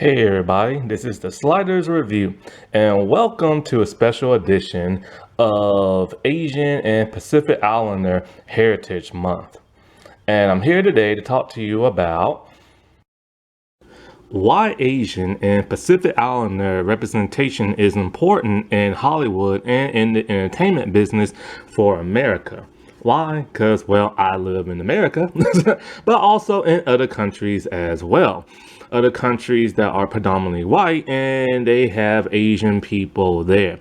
Hey everybody, this is the Sliders Review, and welcome to a special edition of Asian and Pacific Islander Heritage Month. And I'm here today to talk to you about why Asian and Pacific Islander representation is important in Hollywood and in the entertainment business for America. Why? Because, well, I live in America, but also in other countries as well. Other countries that are predominantly white and they have Asian people there.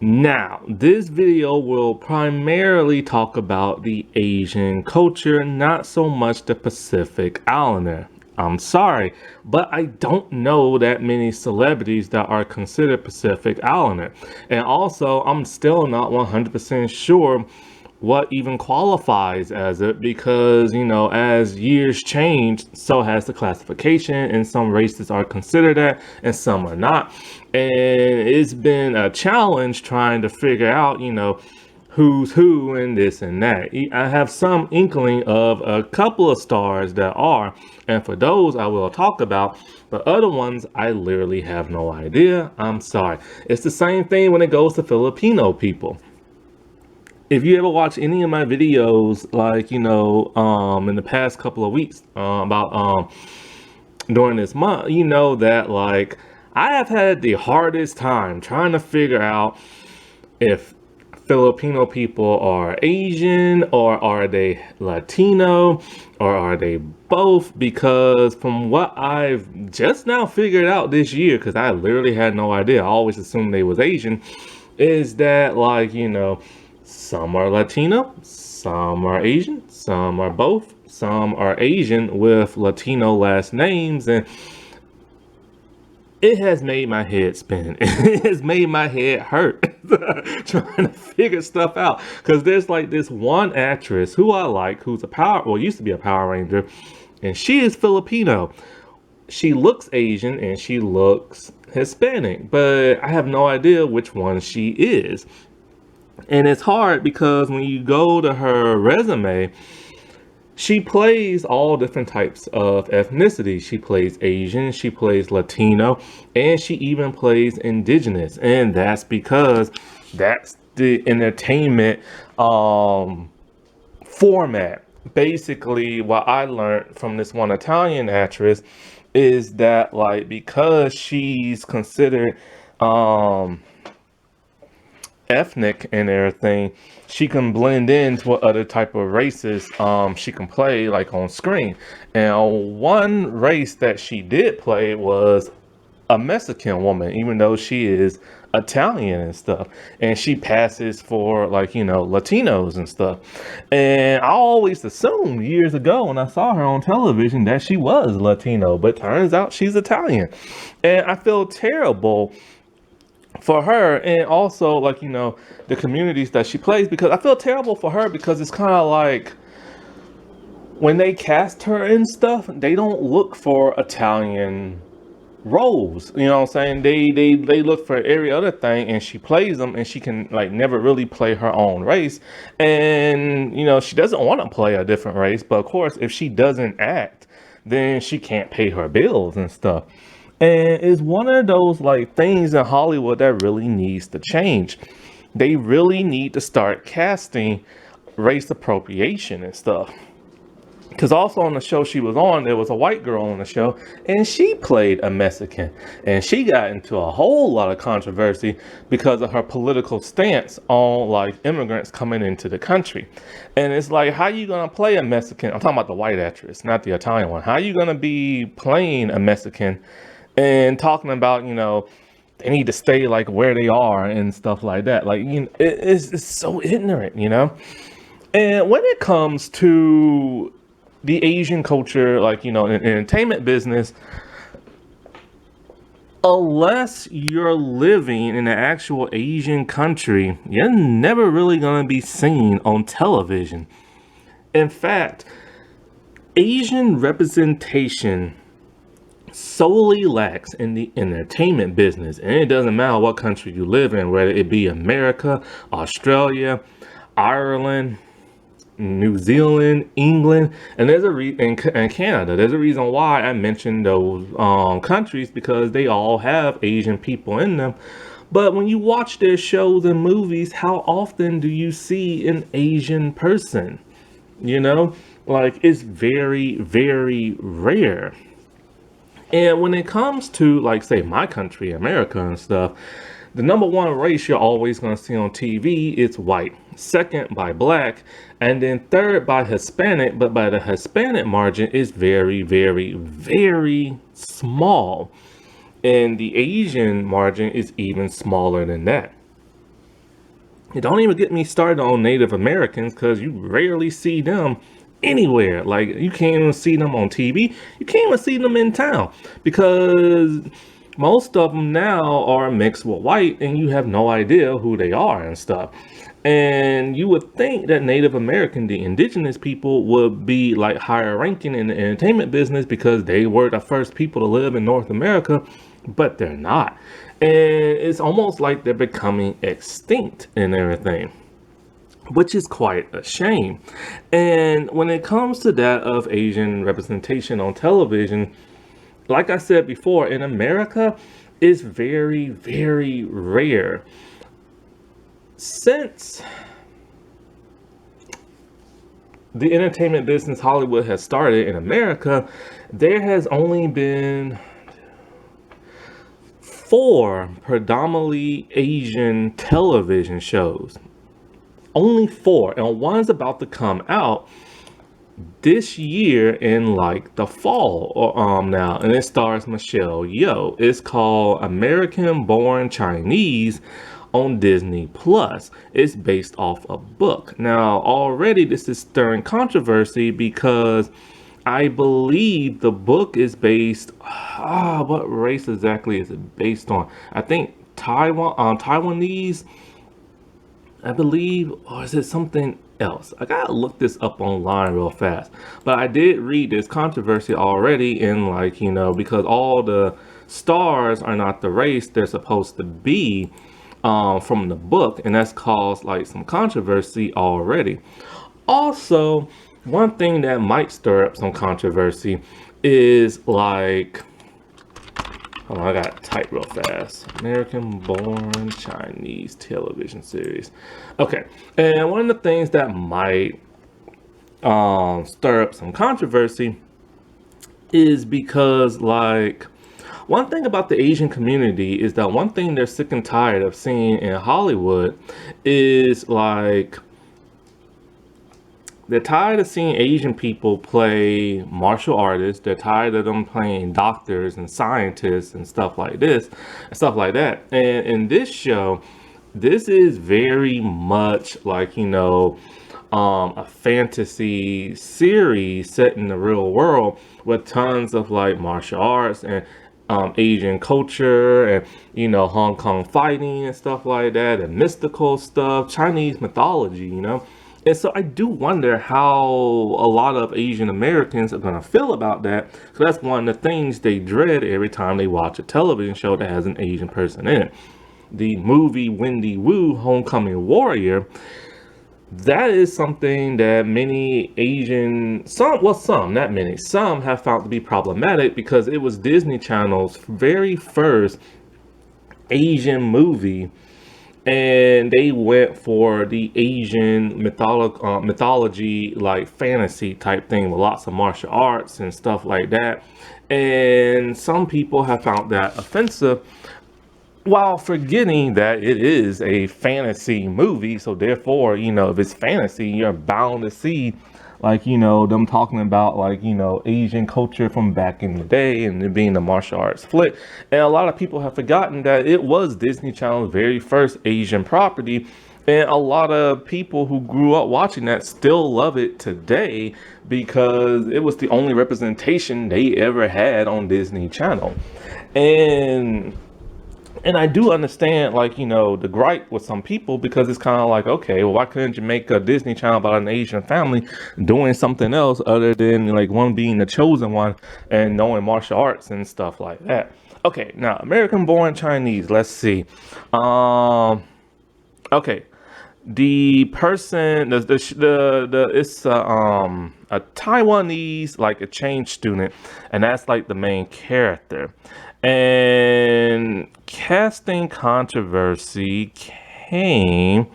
Now, this video will primarily talk about the Asian culture, not so much the Pacific Islander. I'm sorry, but I don't know that many celebrities that are considered Pacific Islander. And also, I'm still not 100% sure what even qualifies as it because, as years change, so has the classification, and some races are considered that and some are not. And it's been a challenge trying to figure out, who's who and this and that. I have some inkling of a couple of stars that are, and for those I will talk about, but other ones I literally have no idea. I'm sorry. It's the same thing when it goes to Filipino people. If you ever watch any of my videos, like, in the past couple of weeks, about during this month, you know that, like, I have had the hardest time trying to figure out if Filipino people are Asian or are they Latino or are they both, because from what I've just now figured out this year, because I literally had no idea, I always assumed they was Asian, is that, like, some are Latino, some are Asian, some are both, some are Asian with Latino last names, and it has made my head spin. It has made my head hurt trying to figure stuff out. Because there's like this one actress who I like, who's used to be a Power Ranger, and she is Filipino. She looks Asian and she looks Hispanic, but I have no idea which one she is. And it's hard because when you go to her resume, she plays all different types of ethnicity. She plays Asian, she plays Latino, and she even plays indigenous. And that's because that's the entertainment format. Basically, what I learned from this one Italian actress is that, like, because she's considered ethnic and everything, she can blend into what other type of races she can play, like, on screen. And one race that she did play was a Mexican woman, even though she is Italian and stuff, and she passes for, like, Latinos and stuff. And I always assumed years ago when I saw her on television that she was Latino, but turns out she's Italian. And I feel terrible for her, and also, like, the communities that she plays, because I feel terrible for her because it's kind of like when they cast her and stuff, they don't look for Italian roles, you know what I'm saying? They look for every other thing, and she plays them, and she can, like, never really play her own race. And she doesn't want to play a different race, but of course if she doesn't act, then she can't pay her bills and stuff. And it's one of those, like, things in Hollywood that really needs to change. They really need to start casting race appropriation and stuff. Because also on the show she was on, there was a white girl on the show, and she played a Mexican. And she got into a whole lot of controversy because of her political stance on, like, immigrants coming into the country. And it's like, how you going to play a Mexican? I'm talking about the white actress, not the Italian one. How you going to be playing a Mexican and talking about, they need to stay, like, where they are and stuff like that? Like, it's so ignorant, And when it comes to the Asian culture, like, in the entertainment business, unless you're living in an actual Asian country, you're never really going to be seen on television. In fact, Asian representation solely lacks in the entertainment business. And it doesn't matter what country you live in, whether it be America, Australia, Ireland, New Zealand, England, and and Canada. There's a reason why I mentioned those countries, because they all have Asian people in them. But when you watch their shows and movies, how often do you see an Asian person? You know, like it's very, very rare. And when it comes to, like, say, my country, America and stuff, the number one race you're always going to see on TV is white, second by black, and then third by Hispanic. But by the Hispanic margin is very, very, very small. And the Asian margin is even smaller than that. And don't even get me started on Native Americans, because you rarely see them anywhere. Like, you can't even see them on TV. You can't even see them in town, because most of them now are mixed with white, and you have no idea who they are and stuff. And you would think that Native American, the indigenous people, would be like higher ranking in the entertainment business because they were the first people to live in North America, but they're not. And it's almost like they're becoming extinct and everything, which is quite a shame. And when it comes to that of Asian representation on television, like I said before, in America, it's very, very rare. Since the entertainment business Hollywood has started in America, there has only been 4 predominantly Asian television shows. Only 4, and one's about to come out this year in like the fall or now, and it stars Michelle Yeoh. It's called American Born Chinese on Disney Plus. It's based off a book. Now already this is stirring controversy because I believe the book is based, what race exactly is it based on? I think Taiwanese, I believe, or is it something else? I gotta look this up online real fast. But I did read this controversy already in, like, because all the stars are not the race they're supposed to be from the book, and that's caused like some controversy already. Also, one thing that might stir up some controversy is like, hold on, I gotta type real fast. American Born Chinese television series. Okay, and one of the things that might stir up some controversy is because, like, one thing about the Asian community is that one thing they're sick and tired of seeing in Hollywood is like, they're tired of seeing Asian people play martial artists. They're tired of them playing doctors and scientists and stuff like this and stuff like that. And in this show, this is very much like, a fantasy series set in the real world with tons of like martial arts and Asian culture and, Hong Kong fighting and stuff like that, and mystical stuff, Chinese mythology. And so I do wonder how a lot of Asian Americans are going to feel about that. So that's one of the things they dread every time they watch a television show that has an Asian person in it. The movie Wendy Wu, Homecoming Warrior, that is something that many Asian, some, not many, some have found to be problematic because it was Disney Channel's very first Asian movie. And they went for the Asian mythology, like fantasy type thing with lots of martial arts and stuff like that. And some people have found that offensive, while forgetting that it is a fantasy movie. So therefore, if it's fantasy, you're bound to see, like, them talking about, like, Asian culture from back in the day and it being the martial arts flick. And a lot of people have forgotten that it was Disney Channel's very first Asian property. And a lot of people who grew up watching that still love it today because it was the only representation they ever had on Disney Channel. And I do understand, like, the gripe with some people, because it's kind of like, okay, well, why couldn't you make a Disney Channel about an Asian family doing something else other than, like, one being the chosen one and knowing martial arts and stuff like that? Okay, now, American Born Chinese, let's see. Okay, the person, the it's a Taiwanese like exchange student, and that's like the main character. And casting controversy came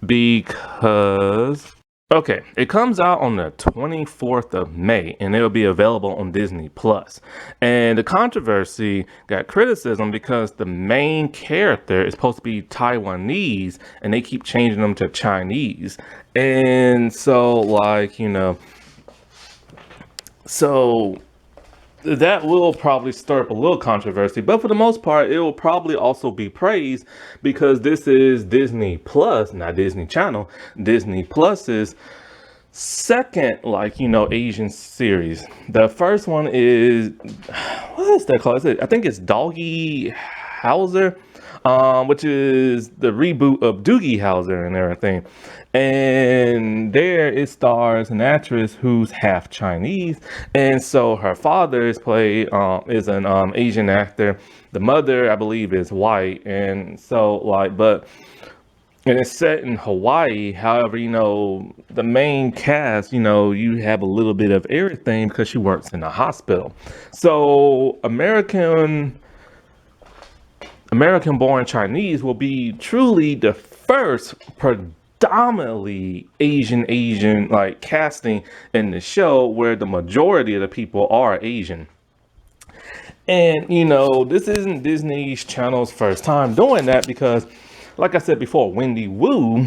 because okay, it comes out on the 24th of May and it'll be available on Disney Plus. And the controversy got criticism because the main character is supposed to be Taiwanese and they keep changing them to Chinese. And so like, so that will probably stir up a little controversy, but for the most part, it will probably also be praised because this is Disney Plus, not Disney Channel. Disney Plus's second, Asian series. The first one is what is that called? I think it's Doggy Howser, which is the reboot of Doogie Howser and everything. And there it stars an actress who's half Chinese, and so her father is an Asian actor. The mother, I believe, is white, and so and it's set in Hawaii. However, the main cast, you have a little bit of everything because she works in a hospital. So American born Chinese will be truly the first predominantly Asian like casting in the show where the majority of the people are Asian. And this isn't Disney's Channel's first time doing that because like I said before, Wendy Wu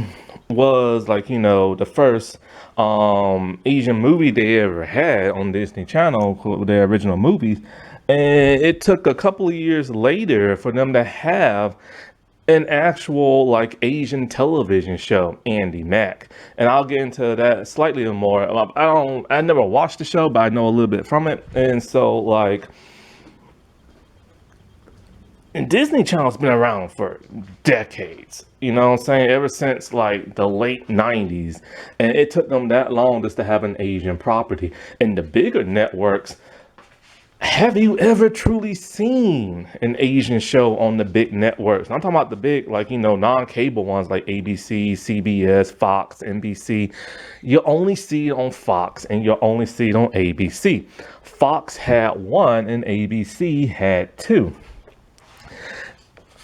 was the first Asian movie they ever had on Disney Channel, their original movies. And it took a couple of years later for them to have an actual Asian television show, Andy Mack. And I'll get into that slightly more. I never watched the show, but I know a little bit from it. And so and Disney Channel's been around for decades, you know what I'm saying? Ever since the late 90s. And it took them that long just to have an Asian property. And the bigger networks, have you ever truly seen an Asian show on the big networks? I'm talking about the big, non-cable ones like ABC, CBS, Fox, NBC. You only see it on Fox and you only see it on ABC. Fox had one and ABC had two.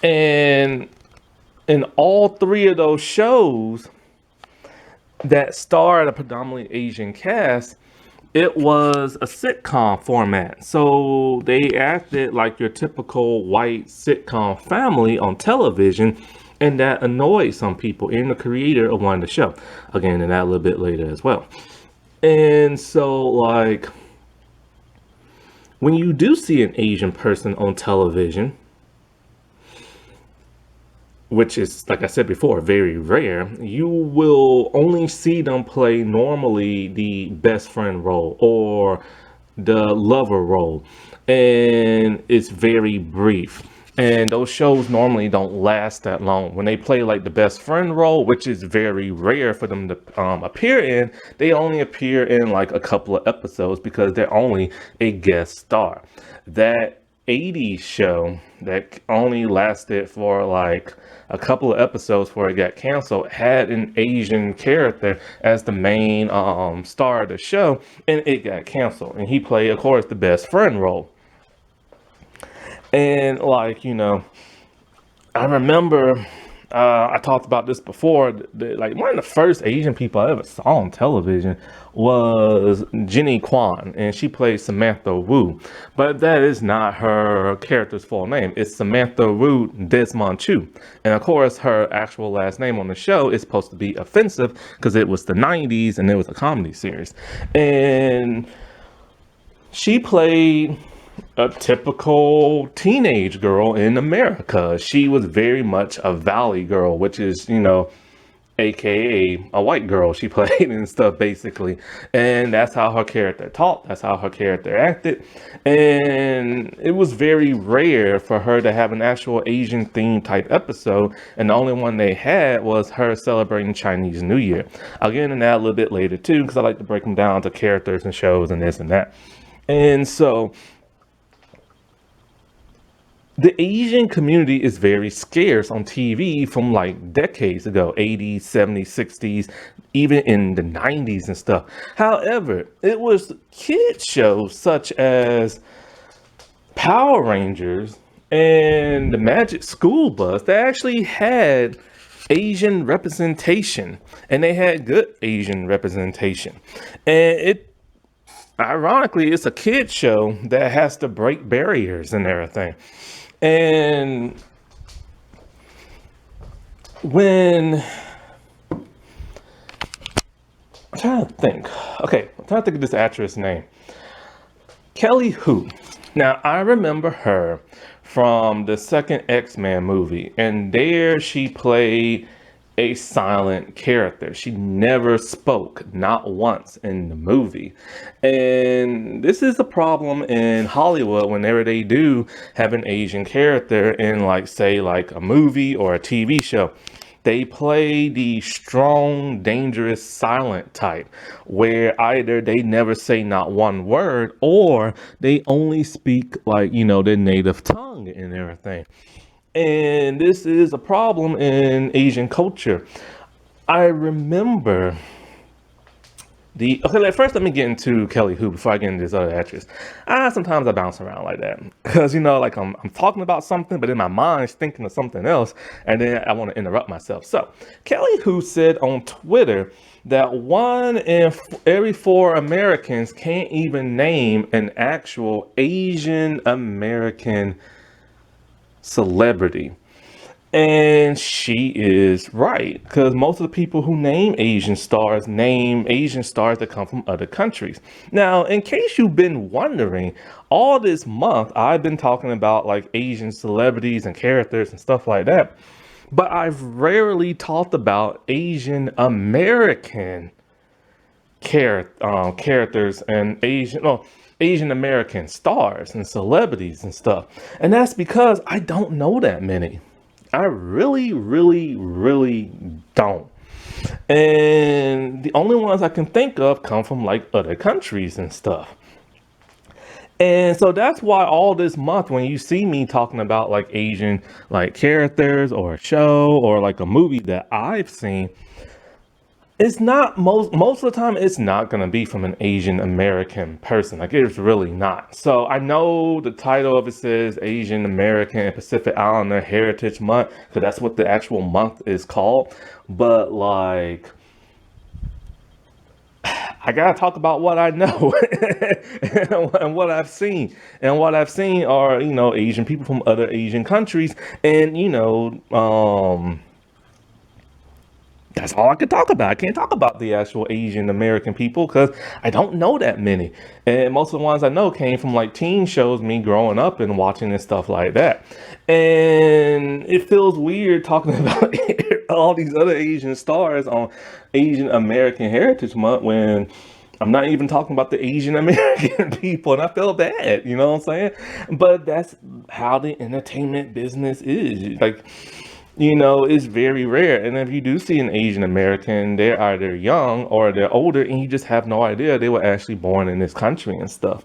And in all three of those shows that starred a predominantly Asian cast, it was a sitcom format. So they acted like your typical white sitcom family on television, and that annoyed some people and the creator of one of the show. Again, and that a little bit later as well. And so when you do see an Asian person on television, which is, like I said before, very rare, you will only see them play normally the best friend role or the lover role. And it's very brief. And those shows normally don't last that long. When they play the best friend role, which is very rare for them to appear in, they only appear in a couple of episodes because they're only a guest star. That 80s show that only lasted for a couple of episodes before it got canceled had an Asian character as the main star of the show, and it got canceled. And he played, of course, the best friend role. And I remember I talked about this before. One of the first Asian people I ever saw on television was Jenny Kwan, and she played Samantha Wu. But that is not her character's full name. It's Samantha Wu Desmond Chu. And of course, her actual last name on the show is supposed to be offensive because it was the 90s and it was a comedy series. And she played a typical teenage girl in America. She was very much a valley girl, which is, aka a white girl she played and stuff basically. And that's how her character talked, that's how her character acted. And it was very rare for her to have an actual Asian themed type episode, and the only one they had was her celebrating Chinese New Year. I'll get into that a little bit later too, because I like to break them down to characters and shows and this and that. And so the Asian community is very scarce on TV from like decades ago, 80s, 70s, 60s, even in the 90s and stuff. However, it was kid shows such as Power Rangers and the Magic School Bus that actually had Asian representation, and they had good Asian representation. And it ironically, it's a kid show that has to break barriers and everything. And when I'm trying to think, okay, I'm trying to think of this actress name, Kelly Hu. Now I remember her from the second X-Men movie, and there she played a silent character. She never spoke, not once in the movie. And this is a problem in Hollywood whenever they do have an Asian character in, like, say, like a movie or a TV show. They play the strong, dangerous, silent type, where either they never say not one word or they only speak, like, their native tongue and everything. And this is a problem in Asian culture. I remember first let me get into Kelly Hu before I get into this other actress. Sometimes I bounce around like that because like I'm talking about something, but in my mind's thinking of something else, and then I want to interrupt myself. So Kelly Hu said on Twitter that one in every four Americans can't even name an actual Asian American celebrity. And she is right, because most of the people who name Asian stars that come from other countries. Now, in case you've been wondering, all this month I've been talking about like Asian celebrities and characters and stuff like that, but I've rarely talked about Asian American characters and Asian American stars and celebrities and stuff. And that's because I don't know that many. I really, really, really don't. And the only ones I can think of come from like other countries and stuff. And so that's why all this month, when you see me talking about like Asian like characters or a show or like a movie that I've seen, it's not most of the time it's not going to be from an Asian American person. Like, it's really not. So I know the title of it says Asian American and Pacific Islander Heritage Month, because that's what the actual month is called. But like, I gotta talk about what I know and what I've seen. And what I've seen are, Asian people from other Asian countries. And, that's all I can talk about. I can't talk about the actual Asian American people because I don't know that many. And most of the ones I know came from like teen shows, me growing up and watching and stuff like that. And it feels weird talking about all these other Asian stars on Asian American Heritage Month when I'm not even talking about the Asian American people, and I feel bad, you know what I'm saying? But that's how the entertainment business is. Like, it's very rare. And if you do see an Asian American, they're either young or they're older, and you just have no idea they were actually born in this country and stuff.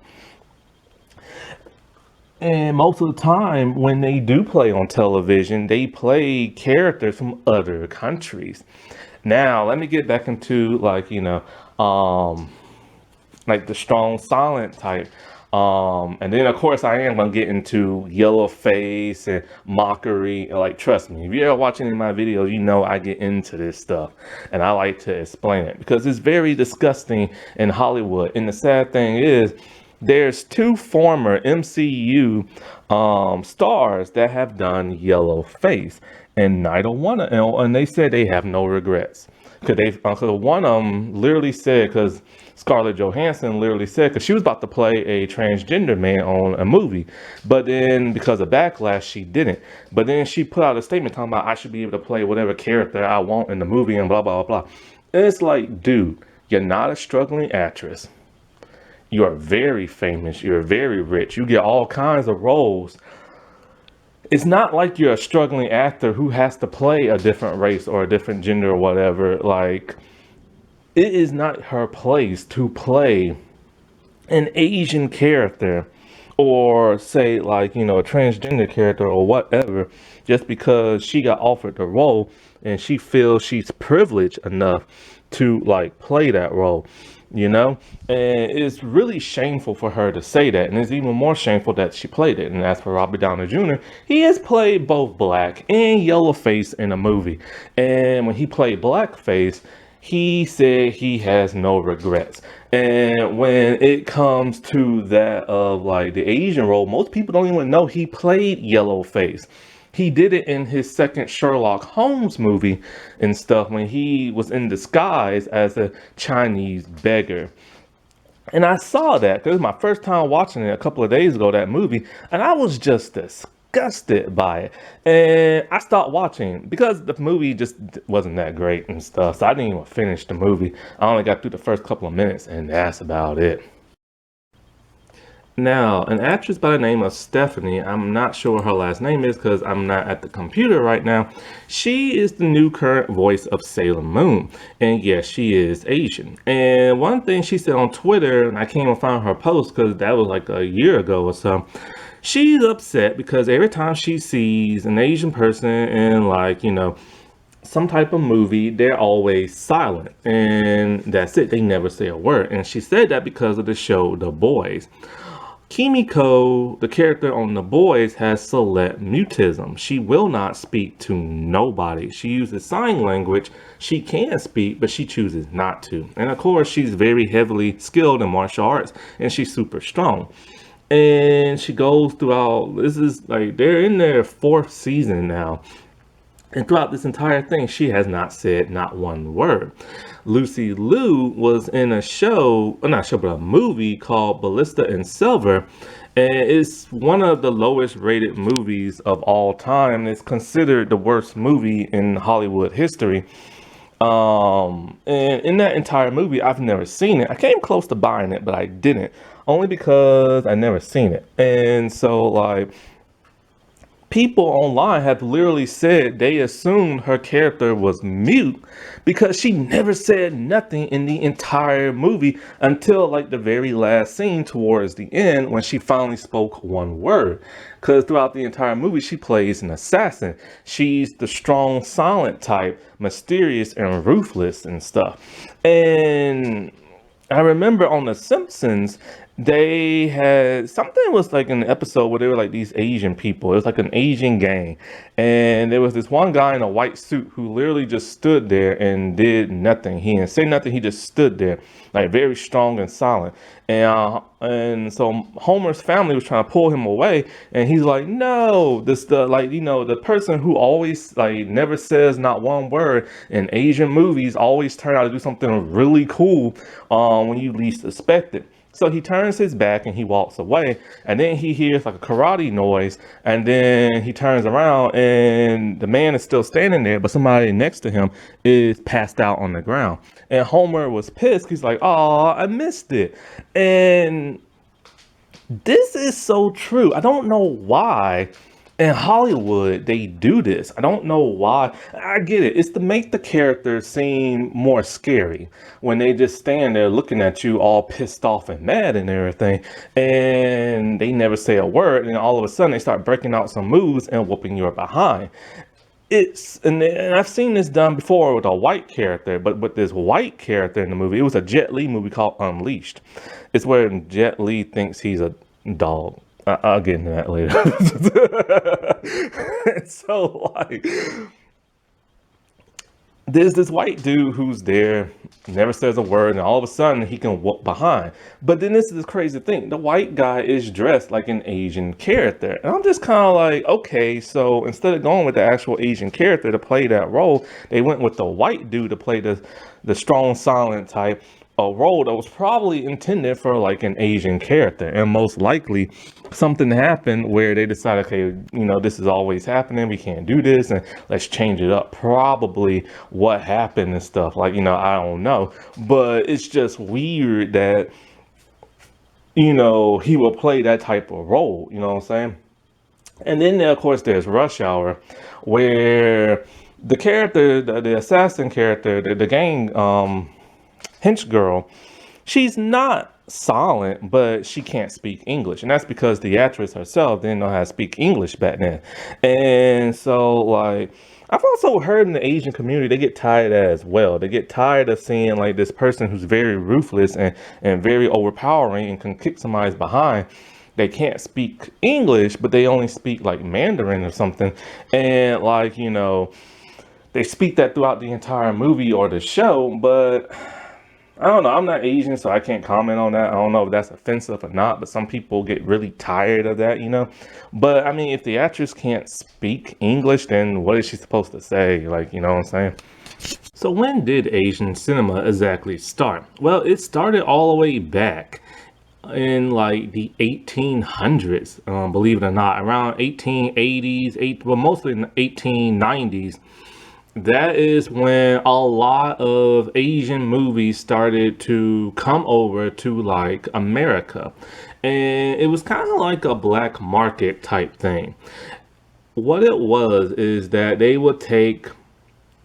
And most of the time, when they do play on television, they play characters from other countries. Now, let me get back into like the strong silent type. And then of course I am gonna get into yellow face and mockery. Like, trust me, if you ever watch any of my videos, I get into this stuff and I like to explain it because it's very disgusting in Hollywood. And the sad thing is, there's two former MCU stars that have done yellow face, and neither one of them, and they said they have no regrets. Because one of them literally said, because Scarlett Johansson literally said, because she was about to play a transgender man on a movie, but then because of backlash, she didn't. But then she put out a statement talking about I should be able to play whatever character I want in the movie and blah, blah, blah, blah. And it's like, dude, you're not a struggling actress. You are very famous. You're very rich. You get all kinds of roles. It's not like you're a struggling actor who has to play a different race or a different gender or whatever. Like, it is not her place to play an Asian character or say like, a transgender character or whatever, just because she got offered the role and she feels she's privileged enough to like play that role, you know? And it's really shameful for her to say that. And it's even more shameful that she played it. And as for Robert Downey Jr., he has played both black and yellow face in a movie. And when he played blackface, he said he has no regrets. And when it comes to that of like the Asian role, most people don't even know he played yellow face. He did it in his second Sherlock Holmes movie and stuff when he was in disguise as a Chinese beggar. And I saw that because it was my first time watching it a couple of days ago, that movie, and I was just disgusted by it. And I stopped watching because the movie just wasn't that great and stuff. So I didn't even finish the movie. I only got through the first couple of minutes, and that's about it. Now, an actress by the name of Stephanie, I'm not sure what her last name is because I'm not at the computer right now. She is the new current voice of Sailor Moon. And yes, she is Asian. And one thing she said on Twitter, and I can't even find her post because that was like a year ago or so. She's upset because every time she sees an Asian person in like, some type of movie, they're always silent. And that's it. They never say a word. And she said that because of the show The Boys. Kimiko, the character on The Boys, has select mutism. She will not speak to nobody. She uses sign language. She can speak, but she chooses not to. And of course, she's very heavily skilled in martial arts, and she's super strong. And she goes throughout, this is like, they're in their fourth season now. And throughout this entire thing, she has not said not one word. Lucy Liu was in a show, not show, but a movie called Ballista and Silver. And it's one of the lowest rated movies of all time. It's considered the worst movie in Hollywood history. And in that entire movie, I've never seen it. I came close to buying it, but I didn't. Only because I never seen it. And so, like, people online have literally said they assumed her character was mute because she never said nothing in the entire movie until like the very last scene towards the end when she finally spoke one word. Because throughout the entire movie, she plays an assassin. She's the strong, silent type, mysterious and ruthless and stuff. And I remember on The Simpsons, they had something was like an episode where they were like these Asian people. It was like an Asian gang. And there was this one guy in a white suit who literally just stood there and did nothing. He didn't say nothing. He just stood there, like very strong and silent. And so Homer's family was trying to pull him away. And he's like, no, the person who always like never says not one word in Asian movies always turn out to do something really cool when you least expect it. So he turns his back and he walks away, and then he hears like a karate noise, and then he turns around and the man is still standing there, but somebody next to him is passed out on the ground. And Homer was pissed. He's like, oh, I missed it. And this is so true. I don't know why in Hollywood they do this. I don't know why. I get it. It's to make the characters seem more scary when they just stand there looking at you all pissed off and mad and everything, and they never say a word, and all of a sudden they start breaking out some moves and whooping your behind. And I've seen this done before with a white character, but with this white character in the movie, it was a Jet Li movie called Unleashed. It's where Jet Li thinks he's a dog. I'll get into that later. So, like, there's this white dude who's there, never says a word, and all of a sudden he can walk behind. But then this is this crazy thing. The white guy is dressed like an Asian character. And I'm just kind of like, okay, so instead of going with the actual Asian character to play that role, they went with the white dude to play the strong, silent type, a role that was probably intended for like an Asian character. And most likely something happened where they decided, okay, this is always happening. We can't do this, and let's change it up. Probably what happened and stuff. Like, I don't know. But it's just weird that, he will play that type of role. You know what I'm saying? And then, of course, there's Rush Hour, where the character, the assassin character, the gang, hench girl, she's not silent, but she can't speak English. And that's because the actress herself didn't know how to speak English back then. And so, like, I've also heard in the Asian community, they get tired as well. They get tired of seeing like this person who's very ruthless and very overpowering and can kick somebody's behind. They can't speak English, but they only speak like Mandarin or something. And like, they speak that throughout the entire movie or the show, but I don't know. I'm not Asian, so I can't comment on that. I don't know if that's offensive or not, but some people get really tired of that. But I mean, if the actress can't speak English, then what is she supposed to say? Like, you know what I'm saying? So when did Asian cinema exactly start? Well, it started all the way back in like the 1800s, believe it or not, around 1880s, well, mostly in the 1890s. That is when a lot of Asian movies started to come over to like America. And it was kind of like a black market type thing. What it was is that they would take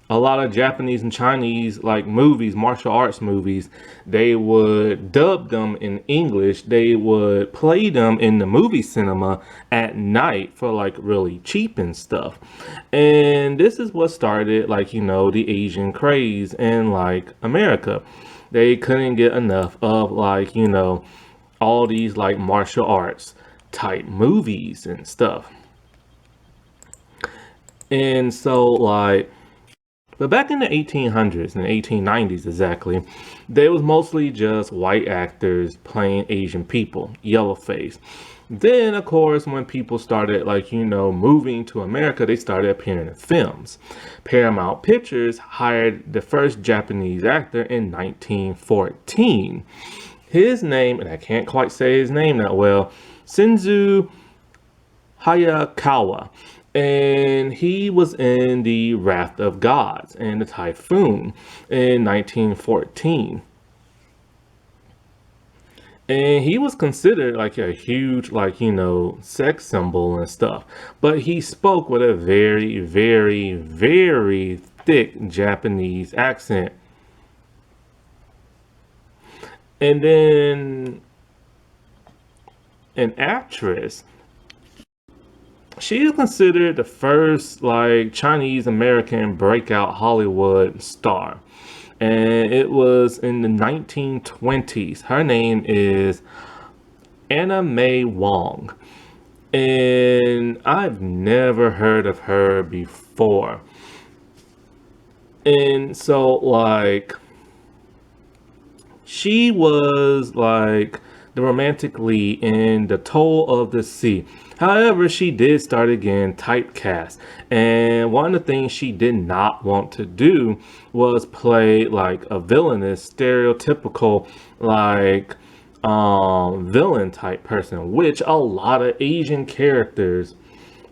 a lot of Japanese and Chinese like movies, martial arts movies, they would dub them in English. They would play them in the movie cinema at night for like really cheap and stuff. And this is what started like, the Asian craze in like America. They couldn't get enough of like, all these like martial arts type movies and stuff. And so like, but back in the 1800s and 1890s exactly, there was mostly just white actors playing Asian people, yellowface. Then, of course, when people started like, moving to America, they started appearing in films. Paramount Pictures hired the first Japanese actor in 1914. His name, and I can't quite say his name that well, Shinzu Hayakawa. And he was in The Wrath of Gods and The Typhoon in 1914. And he was considered like a huge, like, sex symbol and stuff. But he spoke with a very, very, very thick Japanese accent. And then an actress, she is considered the first like Chinese American breakout Hollywood star. And it was in the 1920s. Her name is Anna May Wong. And I've never heard of her before. And so like, she was like the romantic lead in The Toll of the Sea. However, she did start again typecast. And one of the things she did not want to do was play like a villainous, stereotypical, like villain type person, which a lot of Asian characters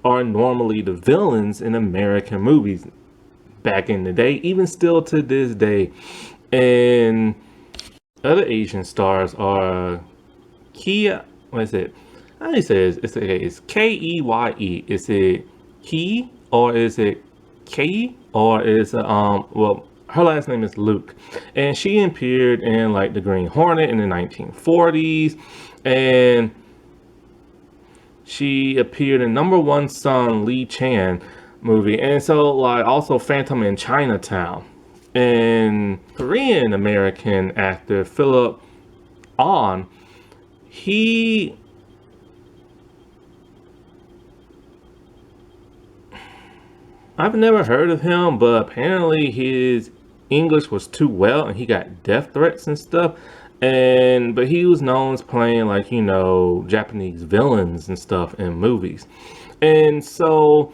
are normally the villains in American movies back in the day, even still to this day. And other Asian stars are Kia, what is it? How do you say it? It's Keye. Is it Key or is it Kei or is it, well, her last name is Luke, and she appeared in like The Green Hornet in the 1940s, and she appeared in Number One Son Lee Chan movie, and so like also Phantom in Chinatown. And Korean American actor Philip On, I've never heard of him, but apparently his English was too well and he got death threats and stuff. But he was known as playing like, Japanese villains and stuff in movies. And so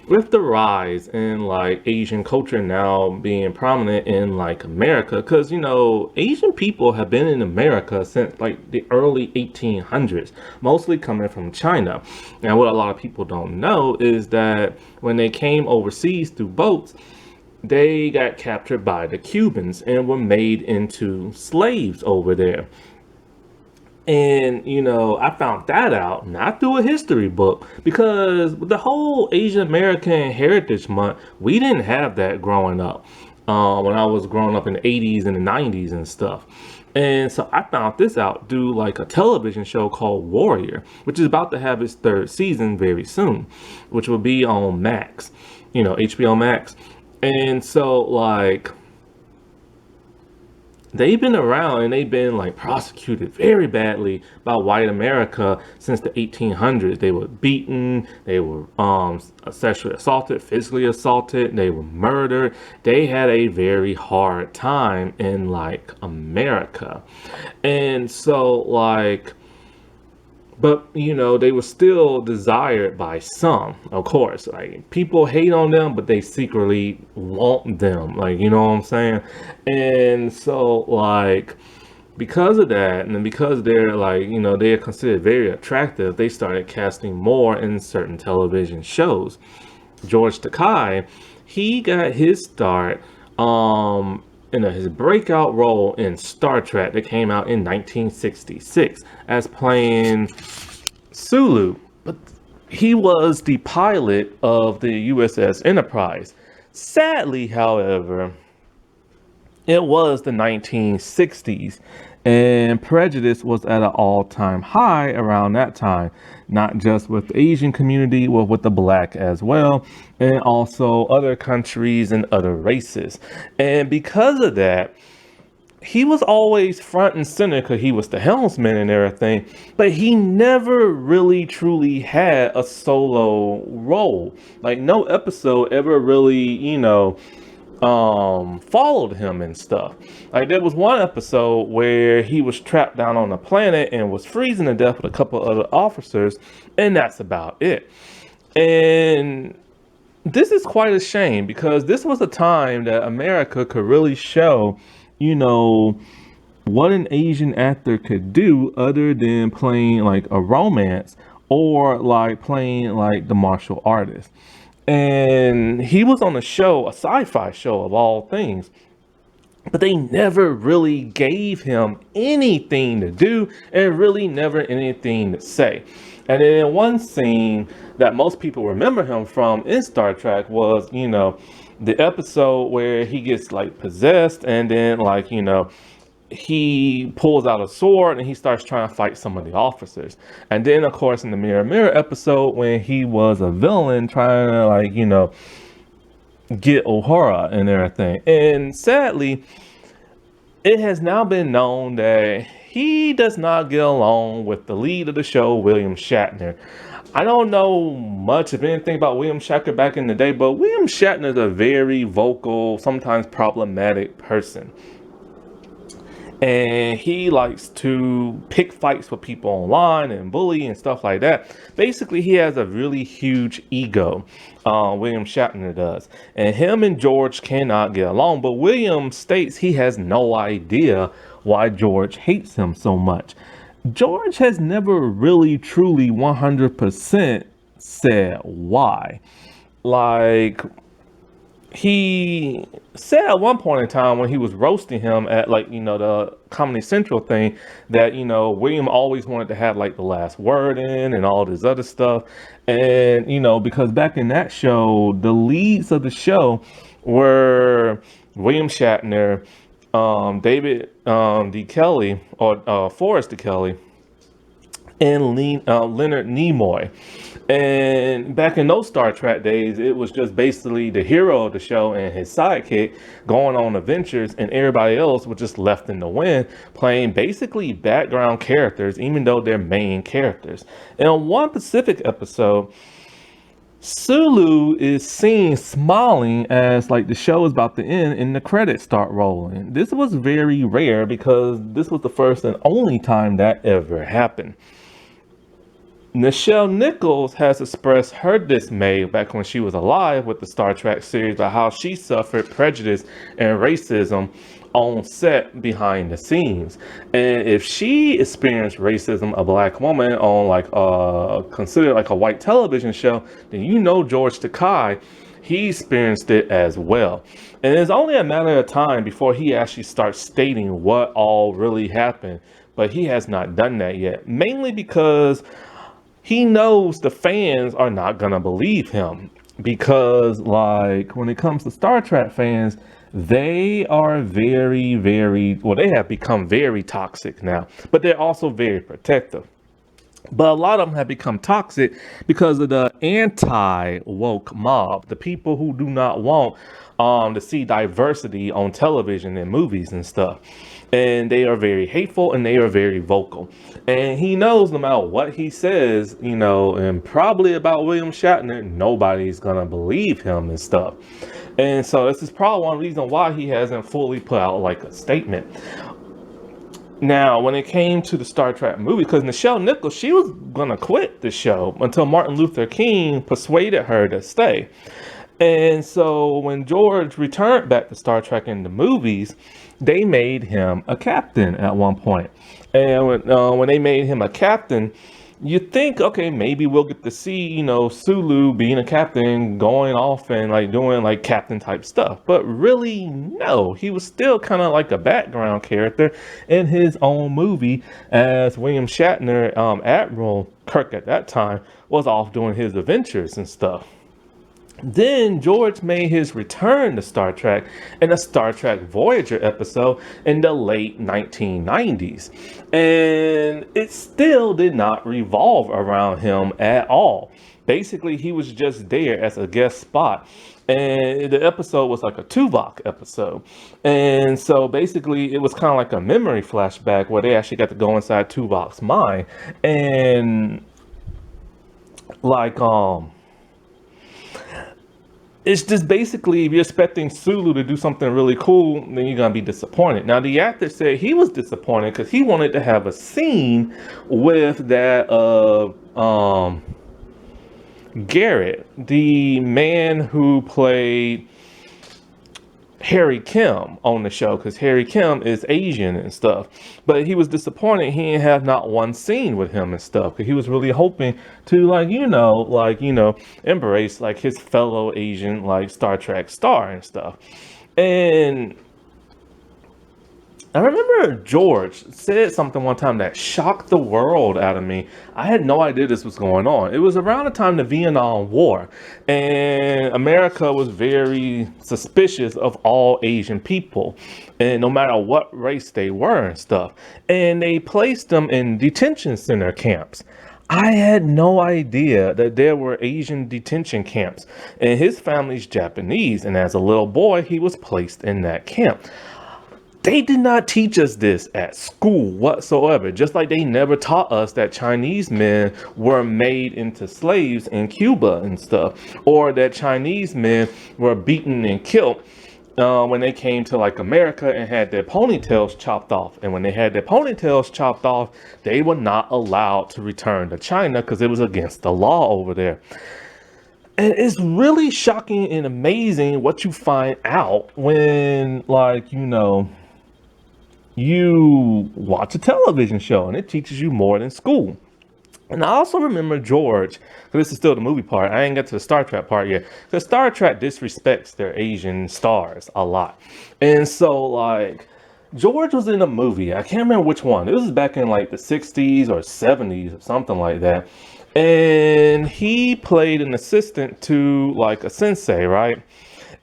with the rise in like Asian culture now being prominent in like America, because Asian people have been in America since like the early 1800s, mostly coming from China. And what a lot of people don't know is that when they came overseas through boats, they got captured by the Cubans and were made into slaves over there. And, I found that out not through a history book, because the whole Asian American Heritage Month, we didn't have that growing up when I was growing up in the 80s and the 90s and stuff. And so I found this out through like a television show called Warrior, which is about to have its third season very soon, which will be on Max, HBO Max. And so like they've been around and they've been like prosecuted very badly by white America since the 1800s. They were beaten, they were sexually assaulted, physically assaulted, they were murdered. They had a very hard time in like America. And so like, but they were still desired by some, of course. Like people hate on them, but they secretly want them. Like, you know what I'm saying? And so like because of that, and then because they're like, they're considered very attractive, they started casting more in certain television shows. George Takei, he got his start his breakout role in Star Trek that came out in 1966 as playing Sulu. But he was the pilot of the USS Enterprise. Sadly, however, it was the 1960s, and prejudice was at an all-time high around that time, not just with the Asian community, but with the black as well, and also other countries and other races. And because of that, he was always front and center because he was the helmsman and everything, but he never really truly had a solo role. Like no episode ever really, followed him and stuff. Like there was one episode where he was trapped down on a planet and was freezing to death with a couple other officers, and that's about it. And this is quite a shame because this was a time that America could really show, what an Asian actor could do other than playing like a romance or like playing like the martial artist. And he was on a show, a sci-fi show of all things, but they never really gave him anything to do and really never anything to say. And then one scene that most people remember him from in Star Trek was, the episode where he gets like possessed and then like, he pulls out a sword and he starts trying to fight some of the officers. And then of course in the Mirror Mirror episode when he was a villain trying to like, get Uhura and everything. And sadly, it has now been known that he does not get along with the lead of the show, William Shatner. I don't know much of anything about William Shatner back in the day, but William Shatner is a very vocal, sometimes problematic person. And he likes to pick fights with people online and bully and stuff like that. Basically, he has a really huge ego. William Shatner does. And him and George cannot get along. But William states he has no idea why George hates him so much. George has never really truly 100% said why. Like, he said at one point in time when he was roasting him at like, the Comedy Central thing that, William always wanted to have like the last word in and all this other stuff. And, because back in that show, the leads of the show were William Shatner, David D. Kelly, or Forrest D. Kelly, and Leonard Nimoy. And back in those Star Trek days, it was just basically the hero of the show and his sidekick going on adventures, and everybody else was just left in the wind playing basically background characters, even though they're main characters. And on one Pacific episode, Sulu is seen smiling as like the show is about to end and the credits start rolling. This was very rare because this was the first and only time that ever happened. Nichelle Nichols has expressed her dismay back when she was alive with the Star Trek series about how she suffered prejudice and racism on set behind the scenes. And if she experienced racism, a black woman on like considered like a white television show, then George Takei, he experienced it as well. And it's only a matter of time before he actually starts stating what all really happened. But he has not done that yet, mainly because he knows the fans are not gonna believe him, because like when it comes to Star Trek fans, They are well, they have become very toxic now, but they're also very protective. But a lot of them have become toxic because of the anti-woke mob, the people who do not want to see diversity on television and movies and stuff. And they are very hateful and they are very vocal. And he knows no matter what he says, and probably about William Shatner, nobody's gonna believe him and stuff. And so this is probably one reason why he hasn't fully put out like a statement. Now, when it came to the Star Trek movie, because Nichelle Nichols, she was gonna quit the show until Martin Luther King persuaded her to stay. And so when George returned back to Star Trek in the movies, they made him a captain at one point. And when they made him a captain, you think, okay, maybe we'll get to see, Sulu being a captain, going off and like doing like captain type stuff. But really, no, he was still kind of like a background character in his own movie, as William Shatner, Admiral Kirk at that time, was off doing his adventures and stuff. Then George made his return to Star Trek in a Star Trek Voyager episode in the late 1990s. And it still did not revolve around him at all. Basically, he was just there as a guest spot. And the episode was like a Tuvok episode. And so basically it was kind of like a memory flashback where they actually got to go inside Tuvok's mind. And like, it's just basically, if you're expecting Sulu to do something really cool, then you're going to be disappointed. Now, the actor said he was disappointed because he wanted to have a scene with that Garrett, the man who played Harry Kim on the show, because Harry Kim is Asian and stuff. But he was disappointed he didn't have not one scene with him and stuff, because he was really hoping to embrace like his fellow Asian like Star Trek star and stuff. And I remember George said something one time that shocked the world out of me. I had no idea this was going on. It was around the time of the Vietnam War, and America was very suspicious of all Asian people, and no matter what race they were and stuff. And they placed them in detention center camps. I had no idea that there were Asian detention camps, and his family's Japanese, and as a little boy, he was placed in that camp. They did not teach us this at school whatsoever, just like they never taught us that Chinese men were made into slaves in Cuba and stuff, or that Chinese men were beaten and killed when they came to like America and had their ponytails chopped off. And when they had their ponytails chopped off, they were not allowed to return to China because it was against the law over there. And it's really shocking and amazing what you find out when, you watch a television show and it teaches you more than school. And I also remember George, because this is still the movie part, I ain't got to the Star Trek part yet, because Star Trek disrespects their Asian stars a lot. And so, George was in a movie, I can't remember which one, this was back in like the 60s or 70s or something like that. And he played an assistant to like a sensei, right?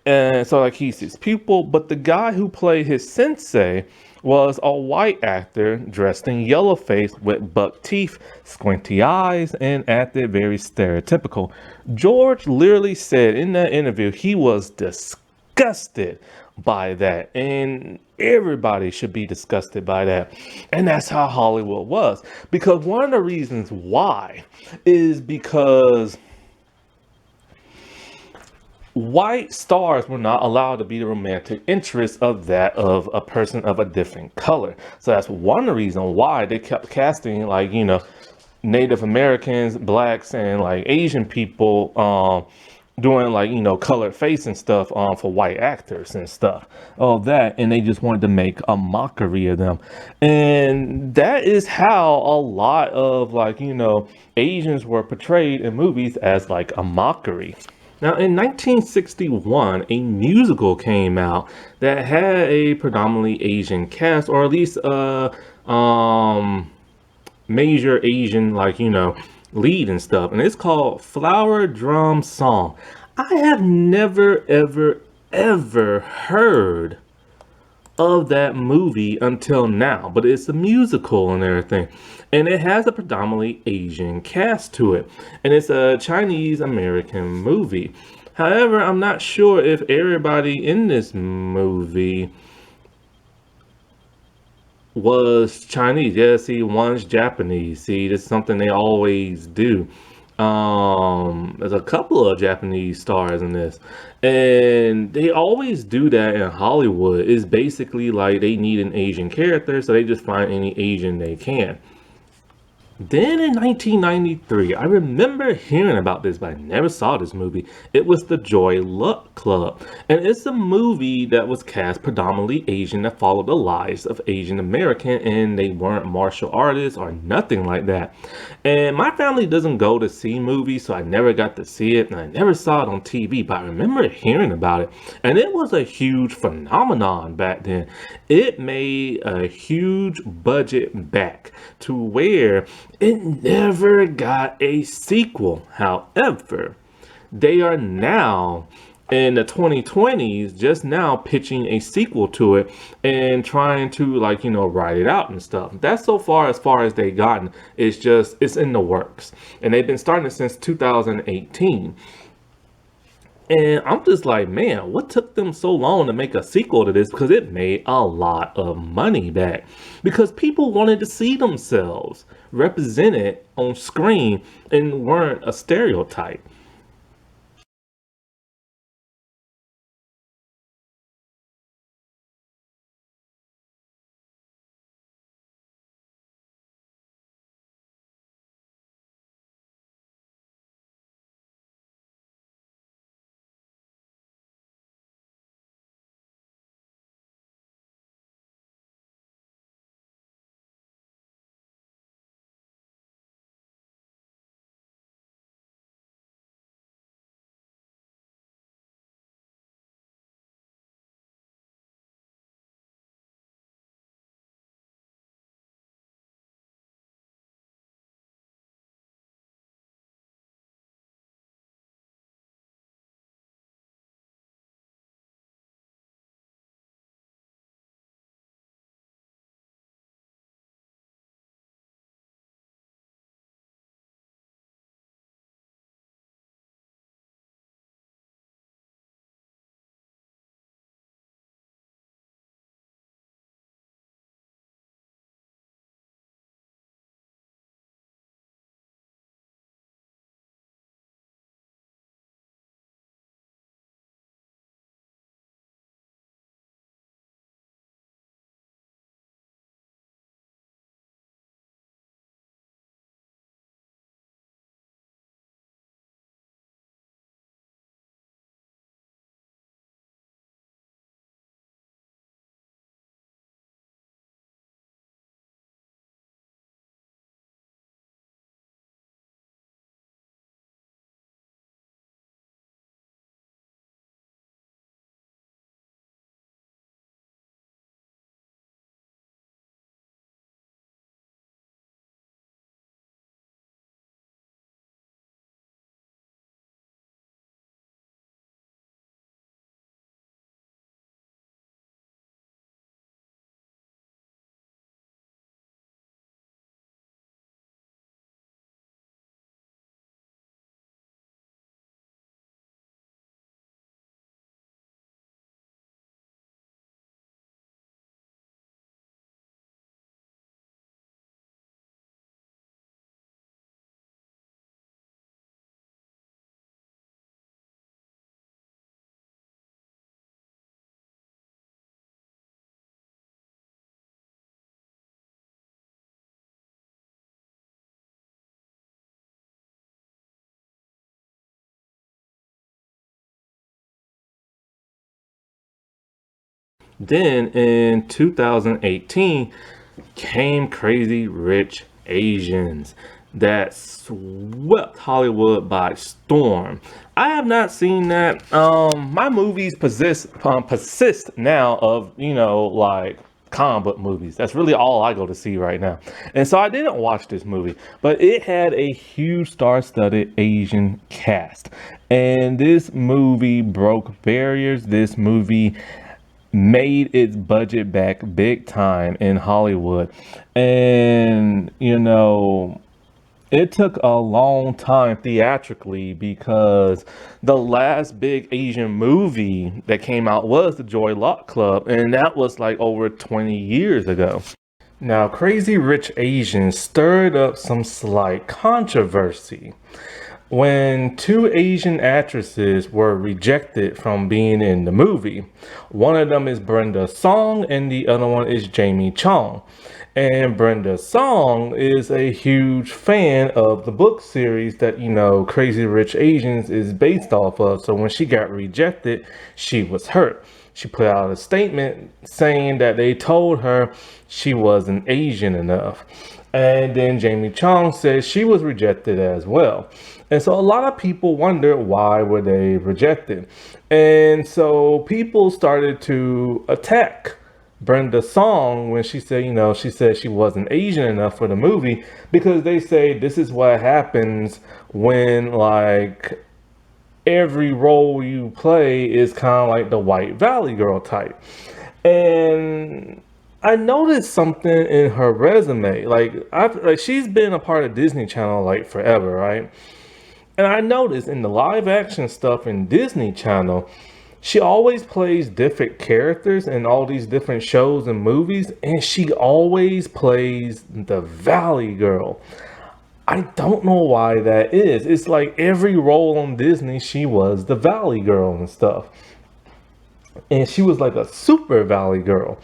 And so he's his pupil, but the guy who played his sensei was a white actor dressed in yellow face with buck teeth, squinty eyes, and acted very stereotypical. George literally said in that interview he was disgusted by that, and everybody should be disgusted by that. And that's how Hollywood was, because one of the reasons why is because white stars were not allowed to be the romantic interest of a person of a different color. So that's one reason why they kept casting Native Americans, blacks, and Asian people doing colored face and stuff for white actors and stuff, all that. And they just wanted to make a mockery of them. And that is how a lot of Asians were portrayed in movies, as a mockery. Now, in 1961, a musical came out that had a predominantly Asian cast, or at least major Asian, lead and stuff. And it's called Flower Drum Song. I have never, ever, ever heard of that movie until now, but it's a musical and everything. And it has a predominantly Asian cast to it. And it's a Chinese American movie. However, I'm not sure if everybody in this movie was Chinese. Yeah, see, one's Japanese. See, that's something they always do. There's a couple of Japanese stars in this, and they always do that in Hollywood. It's basically like they need an Asian character, so they just find any Asian they can. Then in 1993, I remember hearing about this, but I never saw this movie. It was The Joy Luck Club. And it's a movie that was cast predominantly Asian that followed the lives of Asian American, and they weren't martial artists or nothing like that. And my family doesn't go to see movies, so I never got to see it, and I never saw it on TV, but I remember hearing about it. And it was a huge phenomenon back then. It made a huge budget back to where it never got a sequel. However, they are now in the 2020s just now pitching a sequel to it and trying to, like, write it out and stuff. That's so far as they gotten. It's in the works, and they've been starting it since 2018. And I'm just like, man, what took them so long to make a sequel to this? Because it made a lot of money back. Because people wanted to see themselves represented on screen and weren't a stereotype. Then in 2018 came Crazy Rich Asians that swept Hollywood by storm. I have not seen that. My movies persist now of, like, comic book movies. That's really all I go to see right now. And so I didn't watch this movie, but it had a huge star-studded Asian cast. And this movie broke barriers. This movie made its budget back big time in Hollywood. And, it took a long time theatrically because the last big Asian movie that came out was The Joy Luck Club, and that was like over 20 years ago. Now, Crazy Rich Asians stirred up some slight controversy when two Asian actresses were rejected from being in the movie. One of them is Brenda Song and the other one is Jamie Chung. And Brenda Song is a huge fan of the book series that, Crazy Rich Asians is based off of. So when she got rejected, she was hurt. She put out a statement saying that they told her she wasn't Asian enough. And then Jamie Chung said she was rejected as well. And so a lot of people wonder, why were they rejected? And so people started to attack Brenda Song when she said, she said she wasn't Asian enough for the movie, because they say this is what happens when like every role you play is kind of like the white Valley girl type. And I noticed something in her resume. Like she's been a part of Disney Channel like forever, right? And I noticed in the live action stuff in Disney Channel, she always plays different characters in all these different shows and movies, and she always plays the Valley girl. I don't know why that is. It's like every role on Disney, she was the Valley girl and stuff. And she was like a super Valley girl.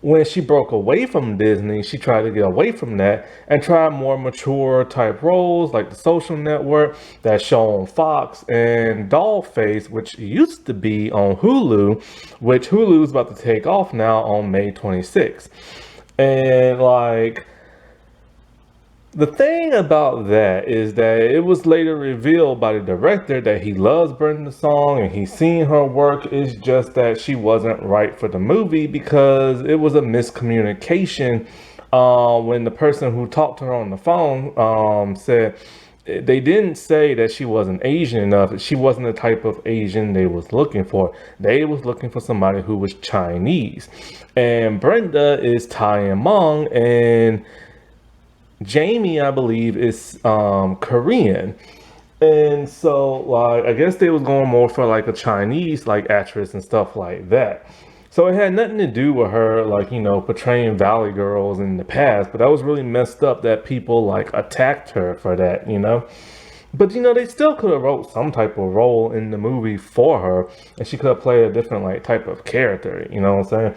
When she broke away from Disney, she tried to get away from that and try more mature type roles like The Social Network, that show on Fox, and Dollface, which used to be on Hulu, which Hulu is about to take off now on May 26th. And like, the thing about that is that it was later revealed by the director that he loves Brenda Song and he's seen her work. It's just that she wasn't right for the movie because it was a miscommunication. When the person who talked to her on the phone said they didn't say that she wasn't Asian enough. She wasn't the type of Asian they was looking for. They was looking for somebody who was Chinese. And Brenda is Thai and Hmong, and Jamie, I believe, is Korean. And so like I guess they was going more for like a Chinese like actress and stuff like that. So it had nothing to do with her like, portraying Valley girls in the past, but that was really messed up that people like attacked her for that, But they still could have wrote some type of role in the movie for her, and she could have played a different like type of character, you know what I'm saying?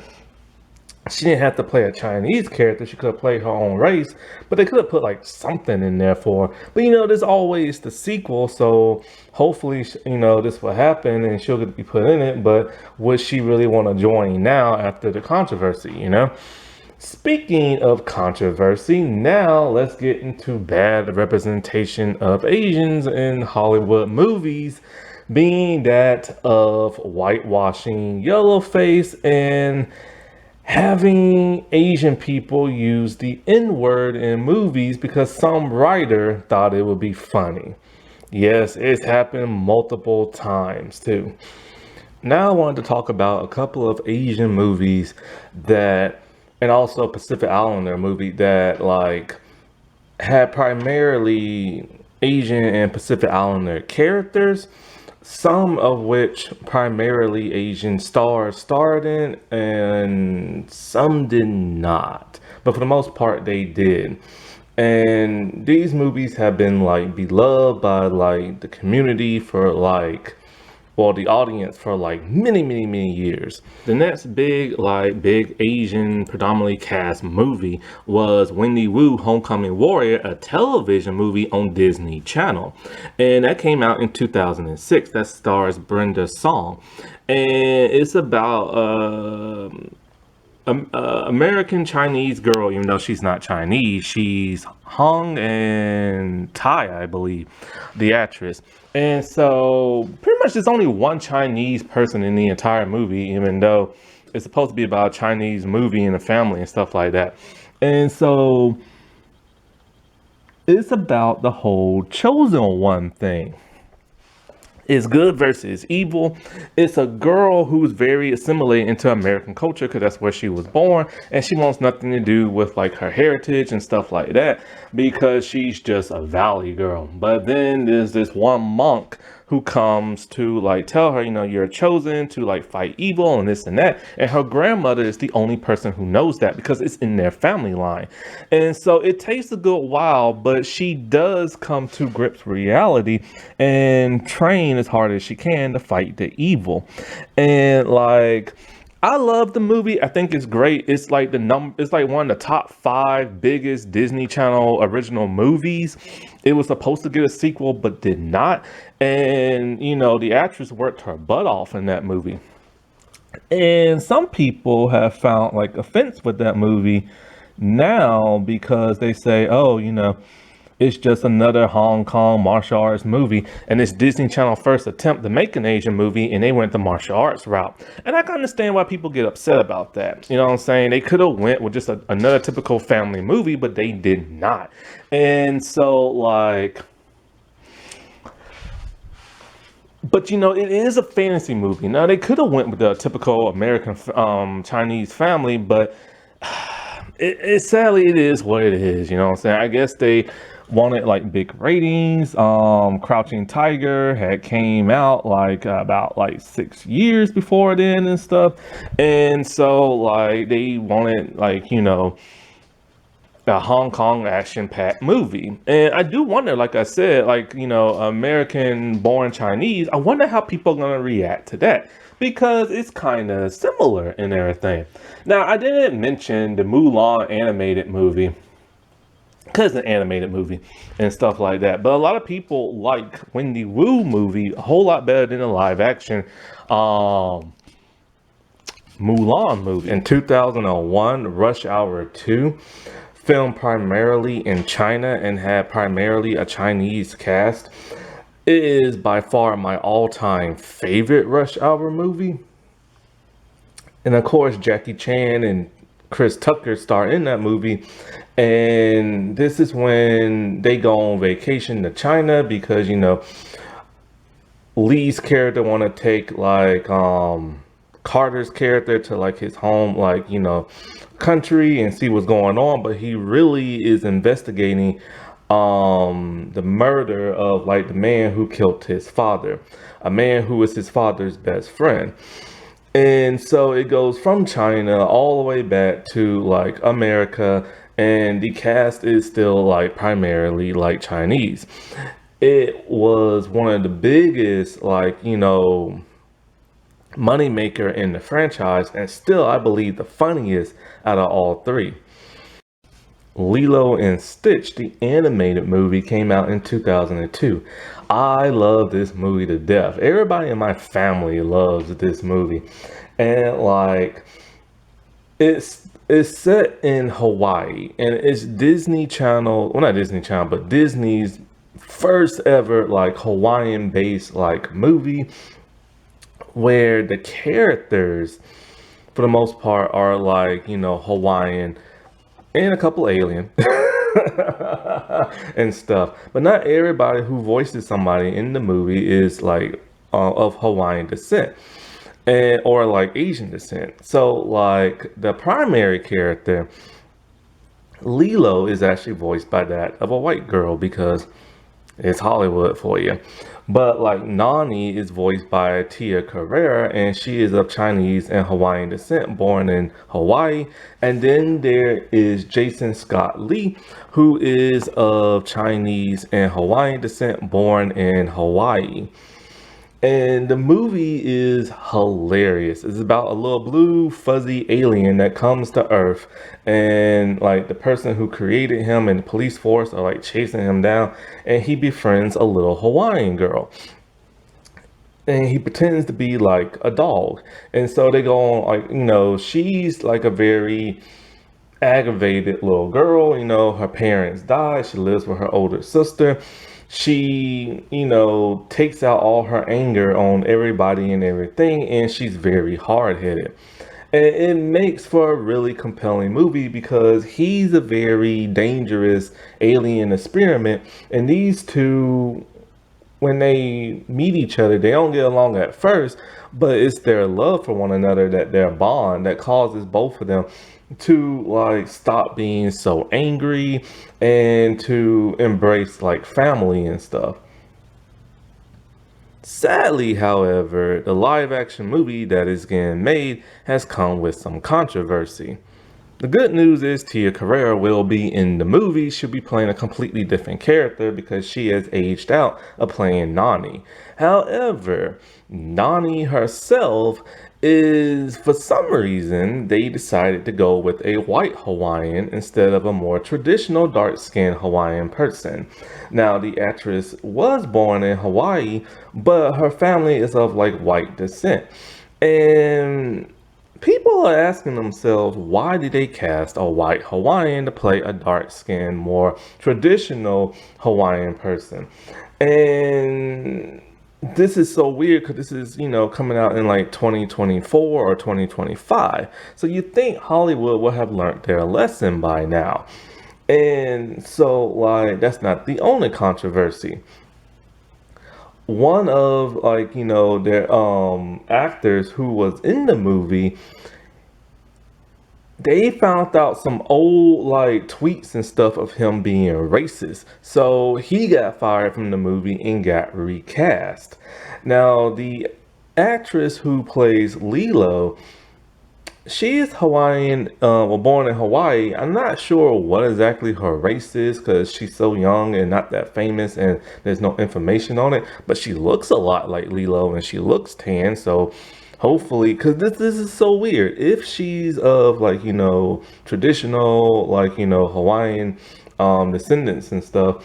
She didn't have to play a Chinese character. She could have played her own race, but they could have put like something in there for her. But there's always the sequel, so hopefully, this will happen and she'll get to be put in it. But would she really want to join now after the controversy, Speaking of controversy, now let's get into bad representation of Asians in Hollywood movies, being that of whitewashing, yellowface, and having Asian people use the N-word in movies because some writer thought it would be funny. Yes, it's happened multiple times too. Now I wanted to talk about a couple of Asian movies that, and also Pacific Islander movie that like had primarily Asian and Pacific Islander characters, some of which primarily Asian stars starred in, and some did not. But for the most part, they did. And these movies have been like beloved by like the community for like, well, the audience for like many, many, many years. The next big Asian predominantly cast movie was Wendy Wu Homecoming Warrior, a television movie on Disney Channel. And that came out in 2006. That stars Brenda Song. And it's about American Chinese girl, even though she's not Chinese, she's Hong and Thai, I believe, the actress. And so pretty much there's only one Chinese person in the entire movie, even though It's supposed to be about a Chinese movie and a family and stuff like that. And so it's about the whole chosen one thing. It's good versus evil. It's a girl who's very assimilated into American culture because that's where she was born, and she wants nothing to do with like her heritage and stuff like that because she's just a valley girl. But then there's this one monk who comes to like tell her, you're chosen to like fight evil and this and that. And her grandmother is the only person who knows that because it's in their family line. And so it takes a good while, but she does come to grips with reality and train as hard as she can to fight the evil. And like, I love the movie. I think it's great. It's like it's like one of the top 5 biggest Disney Channel original movies. It was supposed to get a sequel, but did not. And the actress worked her butt off in that movie. And some people have found like offense with that movie now because they say, oh, it's just another Hong Kong martial arts movie, and it's Disney Channel first attempt to make an Asian movie, and they went the martial arts route. And I can understand why people get upset about that. You know what I'm saying? They could have went with just another typical family movie, but they did not. And so like, but it is a fantasy movie. Now they could have went with the typical American Chinese family, but it sadly it is what it is. You know what I'm saying? I guess they wanted like big ratings. Crouching Tiger had came out like about like 6 years before then and stuff, and so like they wanted like a Hong Kong action-packed movie. And I do wonder, like I said, like, American-born Chinese, I wonder how people are going to react to that because it's kind of similar in everything. Now, I didn't mention the Mulan animated movie because it's an animated movie and stuff like that. But a lot of people like Wendy Wu movie a whole lot better than the live-action Mulan movie. In 2001, Rush Hour 2, filmed primarily in China and had primarily a Chinese cast. It is by far my all-time favorite Rush Hour movie. And of course, Jackie Chan and Chris Tucker star in that movie. And this is when they go on vacation to China because, Lee's character want to take like Carter's character to like his home, like, country and see what's going on, but he really is investigating the murder of like the man who killed his father, a man who was his father's best friend. And so it goes from China all the way back to like America, and the cast is still like primarily like Chinese. It was one of the biggest like moneymaker in the franchise, and still I believe the funniest out of all 3. Lilo and Stitch, the animated movie, came out in 2002. I love this movie to death. Everybody in my family loves this movie. And like, it's set in Hawaii, and it's Disney Channel, well not Disney Channel, but Disney's first ever like Hawaiian based like movie where the characters for the most part are like, Hawaiian and a couple alien and stuff. But not everybody who voices somebody in the movie is like of Hawaiian descent and or like Asian descent. So like the primary character, Lilo, is actually voiced by that of a white girl because it's Hollywood for you. But like Nani is voiced by Tia Carrera, and she is of Chinese and Hawaiian descent, born in Hawaii. And then there is Jason Scott Lee, who is of Chinese and Hawaiian descent, born in Hawaii. And the movie is hilarious. It's about a little blue fuzzy alien that comes to Earth, and like the person who created him and the police force are like chasing him down, and he befriends a little Hawaiian girl. And he pretends to be like a dog. And so they go on like, she's like a very aggravated little girl. Her parents died. She lives with her older sister. She, takes out all her anger on everybody and everything, and she's very hard-headed. And it makes for a really compelling movie because he's a very dangerous alien experiment, and these two, when they meet each other, they don't get along at first, but it's their love for one another, that their bond, that causes both of them to like stop being so angry and to embrace like family and stuff. Sadly, however, the live action movie that is getting made has come with some controversy. The good news is Tia Carrere will be in the movie. She'll be playing a completely different character because she has aged out of playing Nani. However, Nani herself is, for some reason, they decided to go with a white Hawaiian instead of a more traditional dark-skinned Hawaiian person. Now, the actress was born in Hawaii, but her family is of like white descent. And people are asking themselves, why did they cast a white Hawaiian to play a dark-skinned, more traditional Hawaiian person? And this is so weird because this is, coming out in like 2024 or 2025. So you think Hollywood would have learned their lesson by now. And so, like, that's not the only controversy. One of, like, their actors who was in the movie, they found out some old like tweets and stuff of him being racist. So he got fired from the movie and got recast. Now, the actress who plays Lilo, she is Hawaiian, born in Hawaii. I'm not sure what exactly her race is because she's so young and not that famous and there's no information on it. But she looks a lot like Lilo and she looks tan. So hopefully, because this is so weird. If she's of like, traditional, like, Hawaiian descendants and stuff,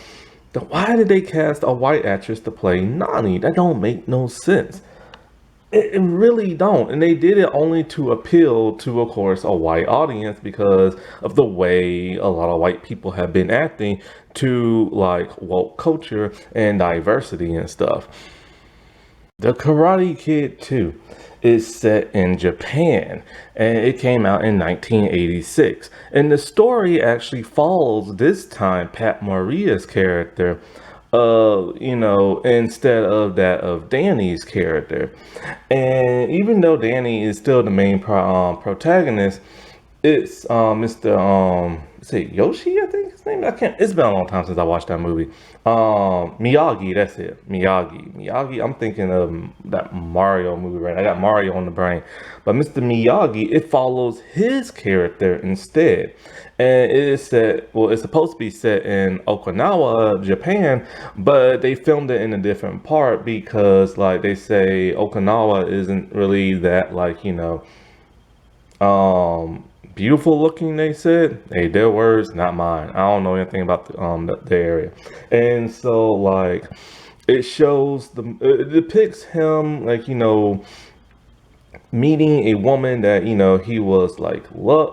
then why did they cast a white actress to play Nani? That don't make no sense. It really don't. And they did it only to appeal to, of course, a white audience because of the way a lot of white people have been acting to like woke culture and diversity and stuff. The Karate Kid 2 is set in Japan and it came out in 1986. And the story actually follows this time Pat Morita's character, instead of that of Danny's character. And even though Danny is still the main protagonist, it's Mr. Say Yoshi, I think his name. I can't. It's been a long time since I watched that movie. Miyagi, that's it. Miyagi. I'm thinking of that Mario movie, right? I got Mario on the brain, but Mr. Miyagi, it follows his character instead, and it is set. Well, it's supposed to be set in Okinawa, Japan, but they filmed it in a different part because, like, they say Okinawa isn't really that, like, beautiful looking, they said. Hey, their words, not mine. I don't know anything about the area. And so like it shows it depicts him like, meeting a woman that he was like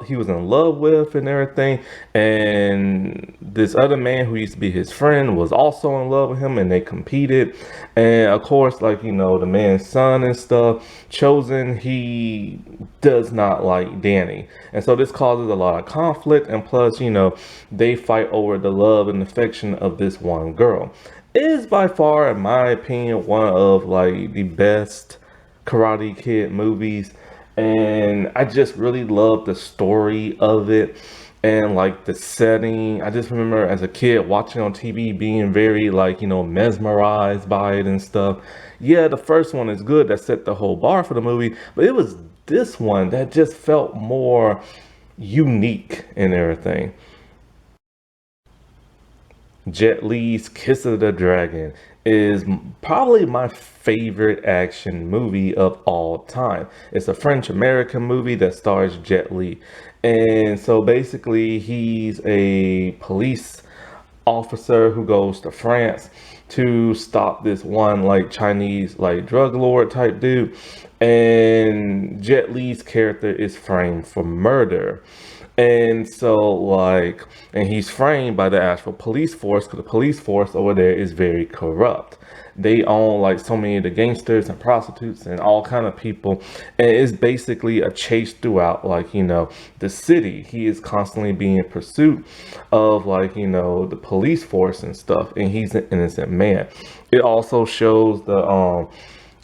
he was in love with and everything, and this other man who used to be his friend was also in love with him, and they competed. And of course, like, the man's son and stuff, Chosen, he does not like Danny, and so this causes a lot of conflict. And plus, they fight over the love and affection of this one girl. It is by far, in my opinion, one of like the best Karate Kid movies, and I just really love the story of it and like the setting. I just remember as a kid watching on TV being very like, mesmerized by it and stuff. Yeah, the first one is good, that set the whole bar for the movie, but it was this one that just felt more unique and everything. Jet Li's Kiss of the Dragon is probably my favorite action movie of all time. It's a French American movie that stars Jet Li. And so basically, he's a police officer who goes to France to stop this one like Chinese like drug lord type dude. And Jet Li's character is framed for murder. And so like, and he's framed by the actual police force because the police force over there is very corrupt. They own like so many of the gangsters and prostitutes and all kind of people. And it's basically a chase throughout like, the city. He is constantly being in pursuit of like, the police force and stuff. And he's an innocent man. It also shows the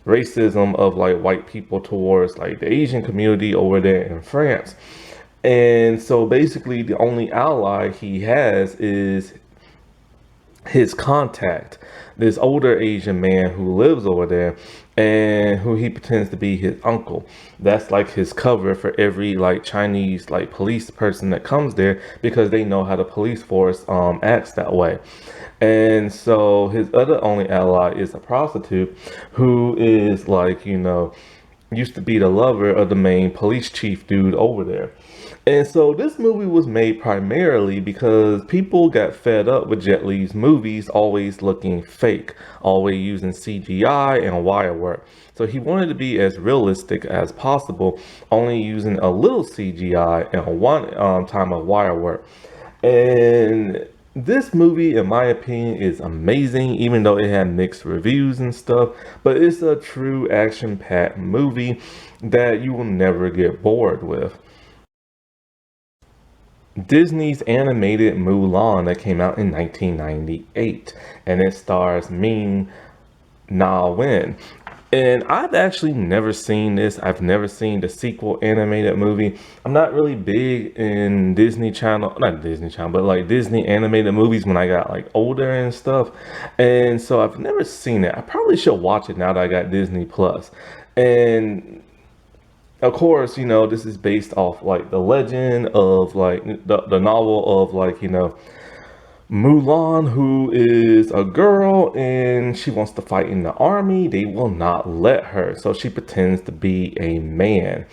racism of like white people towards like the Asian community over there in France. And so basically the only ally he has is his contact, this older Asian man who lives over there and who he pretends to be his uncle. That's like his cover for every like Chinese like police person that comes there because they know how the police force acts that way. And so his other only ally is a prostitute who is like, used to be the lover of the main police chief dude over there. And so this movie was made primarily because people got fed up with Jet Li's movies always looking fake, always using CGI and wire work. So he wanted to be as realistic as possible, only using a little CGI and one time of wire work. And this movie, in my opinion, is amazing, even though it had mixed reviews and stuff. But it's a true action-packed movie that you will never get bored with. Disney's animated Mulan that came out in 1998, and it stars Ming-Na. And I've actually never seen this. I've never seen the sequel animated movie. I'm not really big in not Disney Channel, but like Disney animated movies when I got like older and stuff. And so I've never seen it. I probably should watch it now that I got Disney Plus. And of course, this is based off like the legend of like the novel of like, Mulan, who is a girl and she wants to fight in the army. They will not let her. So she pretends to be a man.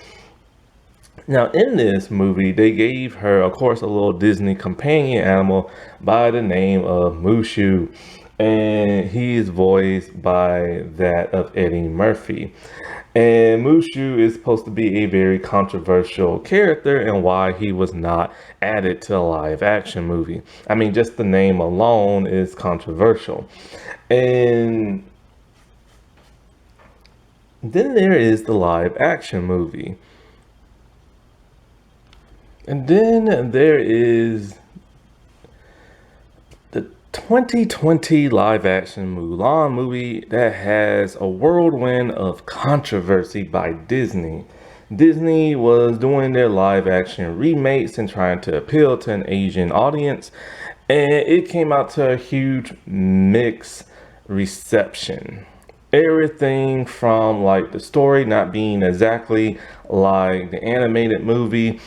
Now, in this movie, they gave her, of course, a little Disney companion animal by the name of Mushu. And he is voiced by that of Eddie Murphy. And Mushu is supposed to be a very controversial character and why he was not added to a live action movie. I mean, just the name alone is controversial. And then there is the live action movie. And then there is the 2020 live action Mulan movie that has a whirlwind of controversy by Disney. Disney was doing their live action remakes and trying to appeal to an Asian audience, and it came out to a huge mixed reception. Everything from like the story not being exactly like the animated movie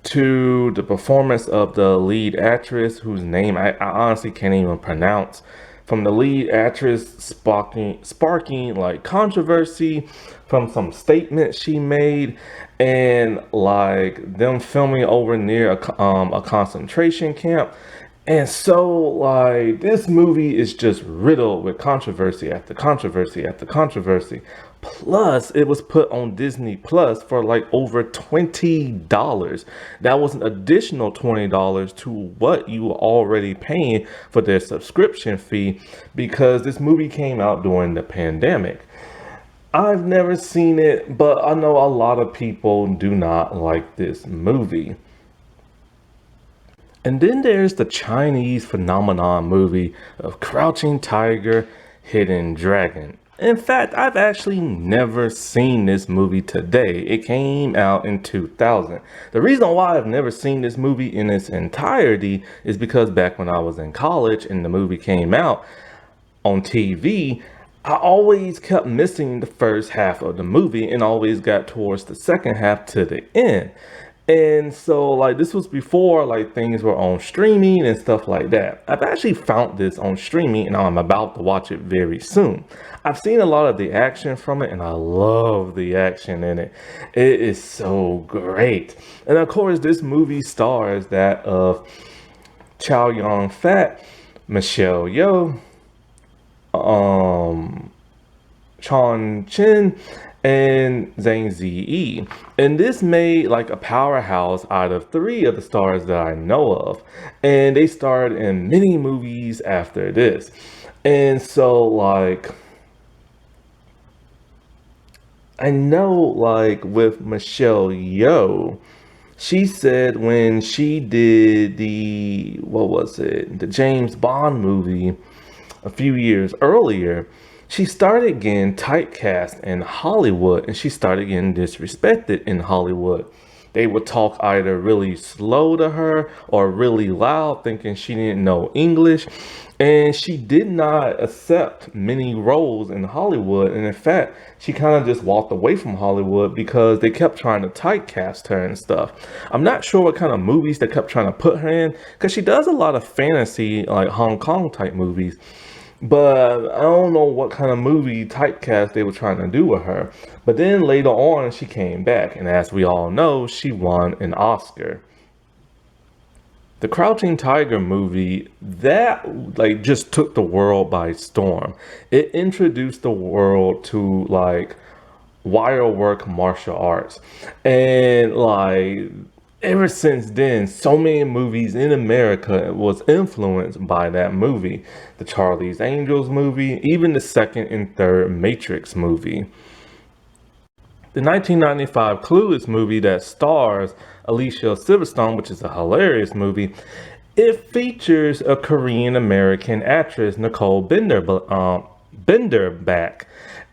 to the performance of the lead actress, whose name I honestly can't even pronounce. From the lead actress sparking like controversy from some statements she made, and like them filming over near a concentration camp. And so, like, this movie is just riddled with controversy after controversy after controversy. Plus, it was put on Disney Plus for like over $20. That was an additional $20 to what you were already paying for their subscription fee because this movie came out during the pandemic. I've never seen it, but I know a lot of people do not like this movie. And then there's the Chinese phenomenon movie of Crouching Tiger, Hidden Dragon. In fact, I've actually never seen this movie today. It came out in 2000. The reason why I've never seen this movie in its entirety is because back when I was in college and the movie came out on TV, I always kept missing the first half of the movie and always got towards the second half to the end. And so like this was before like things were on streaming and stuff like that. I've actually found this on streaming and I'm about to watch it very soon. I've seen a lot of the action from it and I love the action in it. It is so great. And of course this movie stars that of Chow Yun Fat, Michelle Yeoh, Chon Chin, and Zhang Ziyi. And this made like a powerhouse out of three of the stars that I know of. And they starred in many movies after this. And so like I know, like with Michelle Yeoh, she said when she did the, what was it, the James Bond movie a few years earlier, she started getting typecast in Hollywood and she started getting disrespected in Hollywood. They would talk either really slow to her or really loud, thinking she didn't know English. And she did not accept many roles in Hollywood. And in fact, she kind of just walked away from Hollywood because they kept trying to typecast her and stuff. I'm not sure what kind of movies they kept trying to put her in because she does a lot of fantasy, like Hong Kong type movies. But I don't know what kind of movie typecast they were trying to do with her. But then later on, she came back, and as we all know, she won an Oscar. The Crouching Tiger movie, that like just took the world by storm. It introduced the world to like wire work martial arts. And like ever since then, so many movies in America was influenced by that movie. The Charlie's Angels movie, even the second and third Matrix movie. The 1995 Clueless movie that stars Alicia Silverstone, which is a hilarious movie, it features a Korean American actress, Nicole Benderback.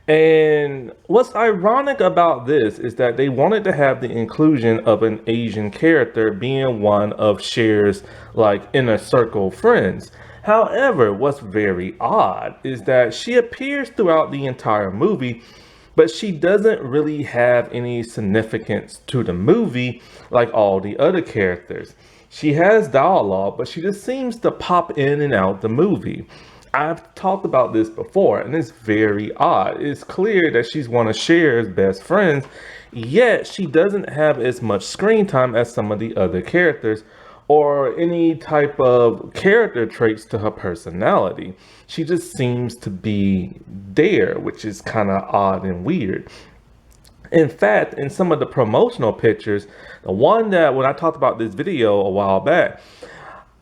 And what's ironic about this is that they wanted to have the inclusion of an Asian character being one of Cher's like inner circle friends. However, what's very odd is that she appears throughout the entire movie, but she doesn't really have any significance to the movie like all the other characters. She has dialogue, but she just seems to pop in and out the movie. I've talked about this before, and it's very odd. It's clear that she's one of Cher's best friends, yet she doesn't have as much screen time as some of the other characters or any type of character traits to her personality. She just seems to be there, which is kind of odd and weird. In fact, in some of the promotional pictures, the one that when I talked about this video a while back,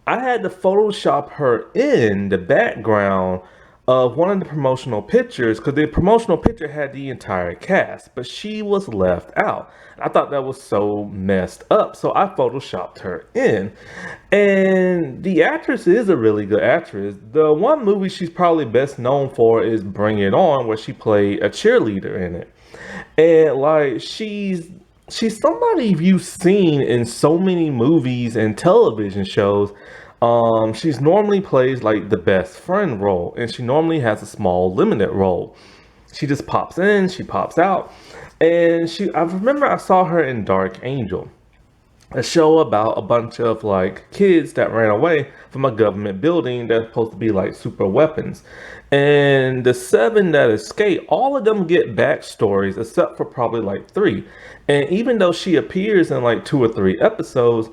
I had to Photoshop her in the background of one of the promotional pictures because the promotional picture had the entire cast, but she was left out. I thought that was so messed up, so I Photoshopped her in. And the actress is a really good actress. The one movie she's probably best known for is Bring It On, where she played a cheerleader in it. And like she's somebody you've seen in so many movies and television shows. She's normally plays like the best friend role, and she normally has a small limited role. She just pops in, she pops out, and I remember I saw her in Dark Angel, a show about a bunch of like kids that ran away from a government building that's supposed to be like super weapons. And the seven that escape, all of them get backstories except for probably like three. And even though she appears in like 2 or 3 episodes,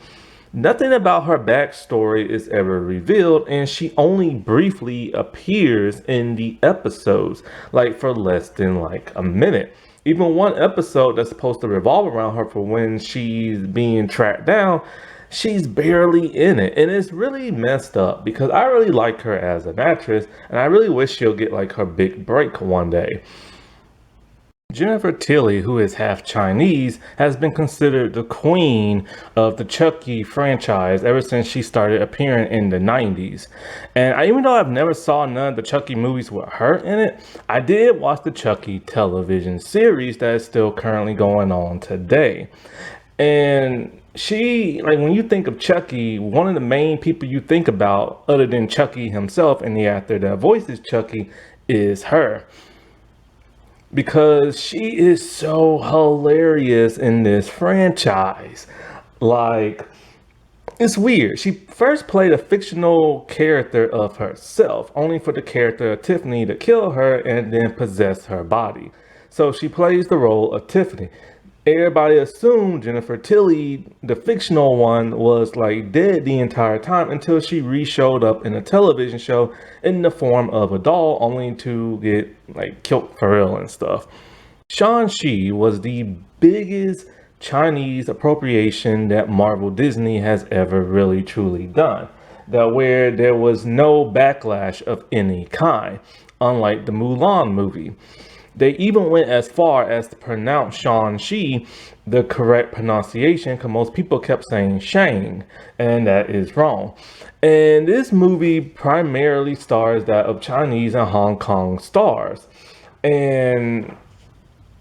nothing about her backstory is ever revealed, and she only briefly appears in the episodes, like for less than like a minute. Even one episode that's supposed to revolve around her for when she's being tracked down, she's barely in it. And it's really messed up because I really like her as an actress, and I really wish she'll get like her big break one day. Jennifer Tilly, who is half Chinese, has been considered the queen of the Chucky franchise ever since she started appearing in the 90s. And even though I've never saw none of the Chucky movies with her in it, I did watch the Chucky television series that is still currently going on today. And she, like when you think of Chucky, one of the main people you think about, other than Chucky himself and the actor that voices Chucky, is her. Because she is so hilarious in this franchise. Like, it's weird. She first played a fictional character of herself, only for the character of Tiffany to kill her and then possess her body. So she plays the role of Tiffany. Everybody assumed Jennifer Tilly, the fictional one, was like dead the entire time until she re-showed up in a television show in the form of a doll, only to get like killed for real and stuff. Shang-Chi was the biggest Chinese appropriation that Marvel Disney has ever really truly done. That where there was no backlash of any kind, unlike the Mulan movie. They even went as far as to pronounce Shang-Chi the correct pronunciation because most people kept saying Shang, and that is wrong. And this movie primarily stars that of Chinese and Hong Kong stars. And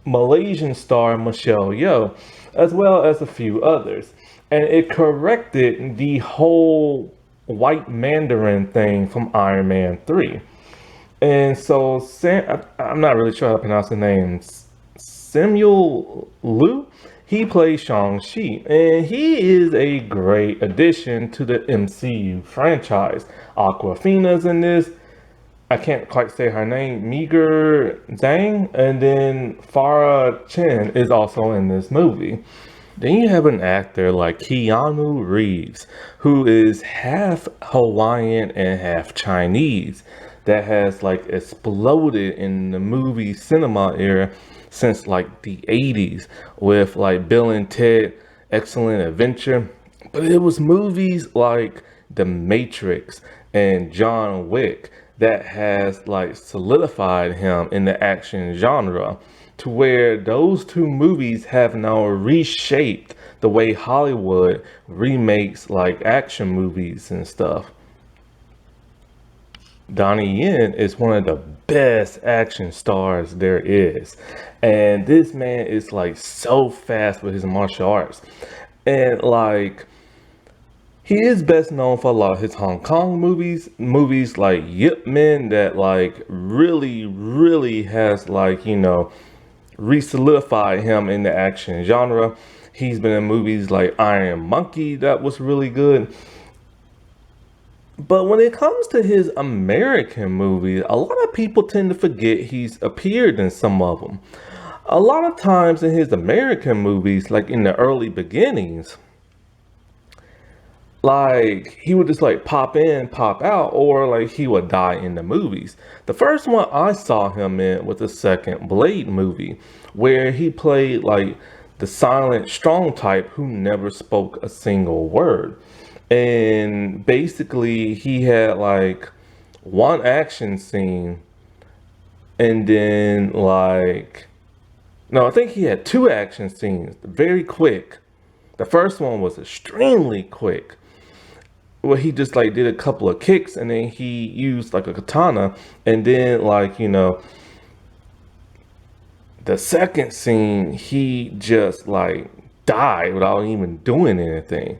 Malaysian star Michelle Yeoh, as well as a few others. And it corrected the whole white Mandarin thing from Iron Man 3. And so I'm not really sure how to pronounce the name. Samuel Liu, he plays Shang-Chi, and he is a great addition to the MCU franchise. Aquafina's in this. I can't quite say her name, Meager Zhang, and then Farah Chen is also in this movie. Then you have an actor like Keanu Reeves, who is half Hawaiian and half Chinese, that has like exploded in the movie cinema era since like the 80s with like Bill and Ted, Excellent Adventure. But it was movies like The Matrix and John Wick that has like solidified him in the action genre, to where those two movies have now reshaped the way Hollywood remakes like action movies and stuff. Donnie Yen is one of the best action stars there is. And this man is like so fast with his martial arts. And like he is best known for a lot of his Hong Kong movies like Yip Men that like really has like, re-solidified him in the action genre. He's been in movies like Iron Monkey that was really good. But when it comes to his American movies, a lot of people tend to forget he's appeared in some of them. A lot of times in his American movies, like in the early beginnings, like he would just like pop in, pop out, or like he would die in the movies. The first one I saw him in was the second Blade movie, where he played like the silent, strong type who never spoke a single word. And basically, he had like one action scene, and then like, no, I think he had two action scenes, very quick. The first one was extremely quick, where he just like did a couple of kicks, and then he used like a katana, and then like, the second scene, he just like died without even doing anything.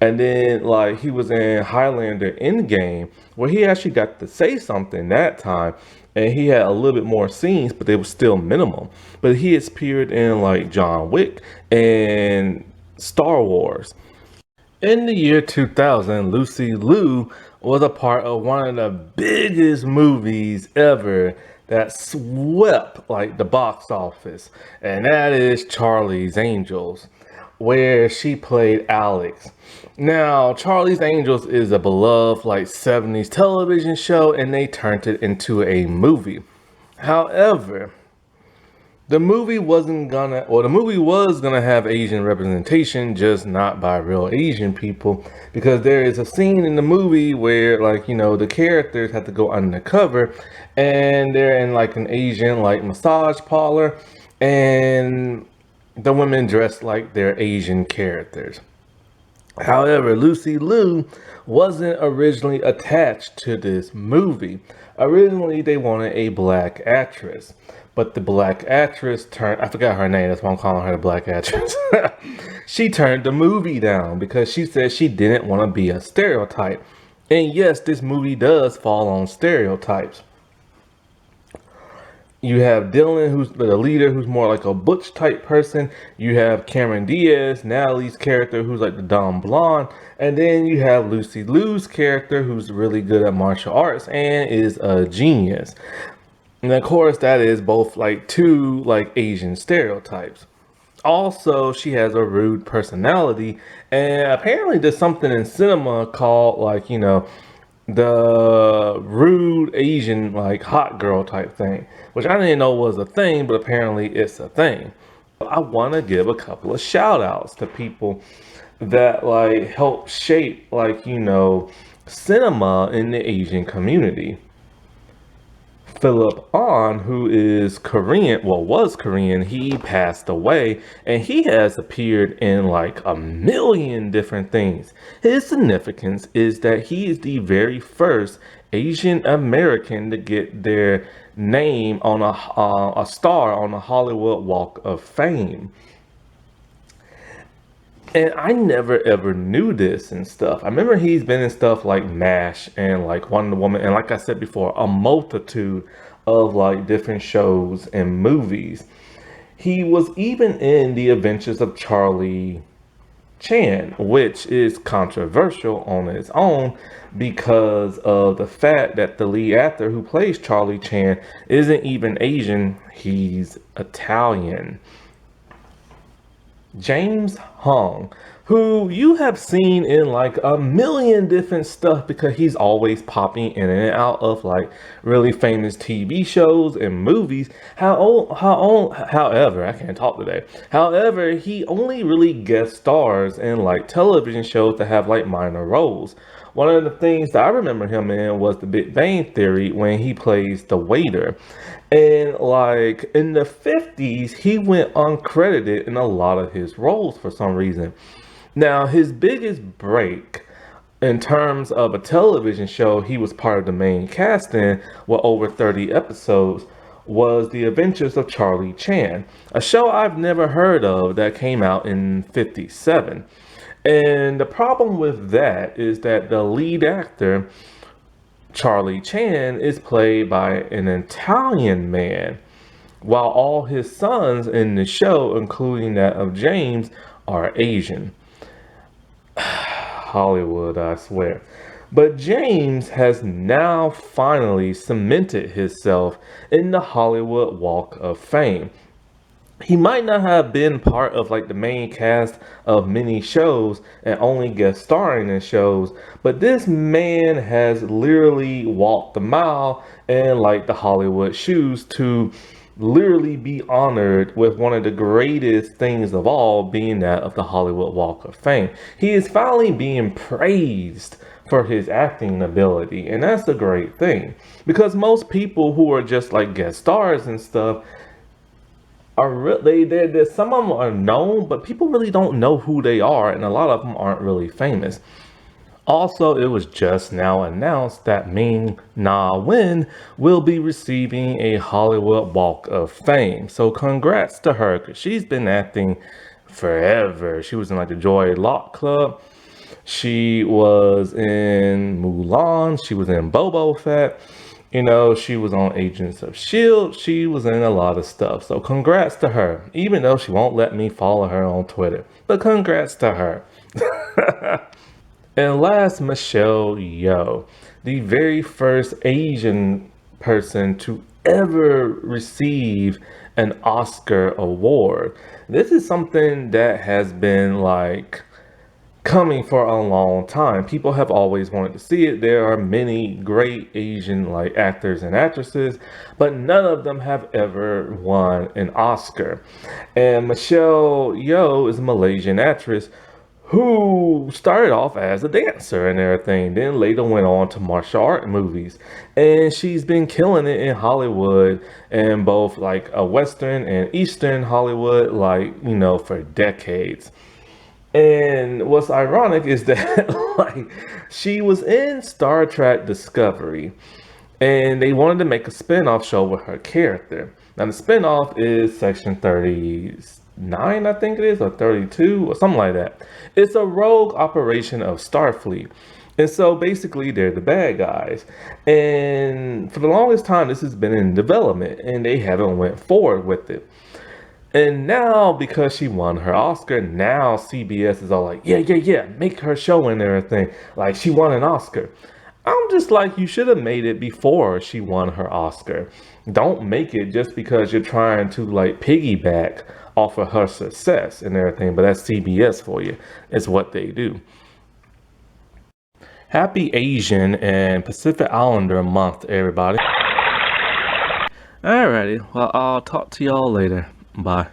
And then like he was in Highlander Endgame, where he actually got to say something that time, and he had a little bit more scenes, but they were still minimal. But he has appeared in like John Wick and Star Wars. In the year 2000, Lucy Liu was a part of one of the biggest movies ever that swept like the box office, and that is Charlie's Angels, where she played Alex. Now, Charlie's Angels is a beloved like 70s television show, and they turned it into a movie. However, the movie was gonna have Asian representation, just not by real Asian people, because there is a scene in the movie where like, the characters have to go undercover, and they're in like an Asian like massage parlor, and the women dress like their Asian characters. However, Lucy Liu wasn't originally attached to this movie. Originally, they wanted a black actress, but the black actress I forgot her name, that's why I'm calling her the black actress. She turned the movie down because she said she didn't want to be a stereotype. And yes, this movie does fall on stereotypes. You have Dylan, who's the leader, who's more like a butch type person. You have Cameron Diaz, Natalie's character, who's like the dumb blonde. And then you have Lucy Liu's character, who's really good at martial arts and is a genius. And of course, that is both like two like Asian stereotypes. Also, she has a rude personality, and apparently there's something in cinema called like, the rude Asian like hot girl type thing, which I didn't know was a thing, but apparently it's a thing. I want to give a couple of shout outs to people that like help shape like, cinema in the Asian community. Philip On, who is Korean, well, was Korean, he passed away, and he has appeared in like a million different things. His significance is that he is the very first Asian American to get their name on a star on the Hollywood Walk of Fame. And I never ever knew this and stuff. I remember he's been in stuff like MASH and like Wonder Woman, and like I said before, a multitude of like different shows and movies. He was even in The Adventures of Charlie Chan, which is controversial on its own because of the fact that the lead actor who plays Charlie Chan isn't even Asian, he's Italian. James Hong, who you have seen in like a million different stuff because he's always popping in and out of like really famous TV shows and movies. However, I can't talk today. However, he only really guest stars in like television shows that have like minor roles. One of the things that I remember him in was The Big Bang Theory when he plays the waiter. And like in the 50s, he went uncredited in a lot of his roles for some reason. Now, his biggest break in terms of a television show he was part of the main cast in with over 30 episodes was The Adventures of Charlie Chan, a show I've never heard of that came out in 57. And the problem with that is that the lead actor, Charlie Chan, is played by an Italian man, while all his sons in the show, including that of James, are Asian. Hollywood, I swear. But James has now finally cemented himself in the Hollywood Walk of Fame. He might not have been part of like the main cast of many shows and only guest starring in shows, but this man has literally walked the mile in like the Hollywood shoes to literally be honored with one of the greatest things of all, being that of the Hollywood Walk of Fame. He is finally being praised for his acting ability, and that's a great thing, because most people who are just like guest stars and stuff are really, some of them are known, but people really don't know who they are, and a lot of them aren't really famous. Also, it was just now announced that Ming-Na will be receiving a Hollywood Walk of Fame. So congrats to her, because she's been acting forever. She was in like the Joy Luck Club. She was in Mulan. She was in Boba Fett. You know, she was on Agents of S.H.I.E.L.D. She was in a lot of stuff. So congrats to her, even though she won't let me follow her on Twitter. But congrats to her. And last, Michelle Yeoh, the very first Asian person to ever receive an Oscar award. This is something that has been like coming for a long time. People have always wanted to see it. There are many great Asian like actors and actresses, but none of them have ever won an Oscar. And Michelle Yeoh is a Malaysian actress who started off as a dancer and everything, then later went on to martial art movies. And she's been killing it in Hollywood, and both like a Western and Eastern Hollywood, like, you know, for decades. And what's ironic is that like she was in Star Trek Discovery, and they wanted to make a spin-off show with her character. Now the spin-off is Section 39, I think it is, or 32, or something like that. It's a rogue operation of Starfleet. And so basically they're the bad guys. And for the longest time this has been in development, and they haven't went forward with it. And now, because she won her Oscar, now CBS is all like, yeah, make her show and everything. Like, she won an Oscar. I'm just like, you should have made it before she won her Oscar. Don't make it just because you're trying to, like, piggyback off of her success and everything. But that's CBS for you. It's what they do. Happy Asian and Pacific Islander month, everybody. Alrighty, well, I'll talk to y'all later. Bye.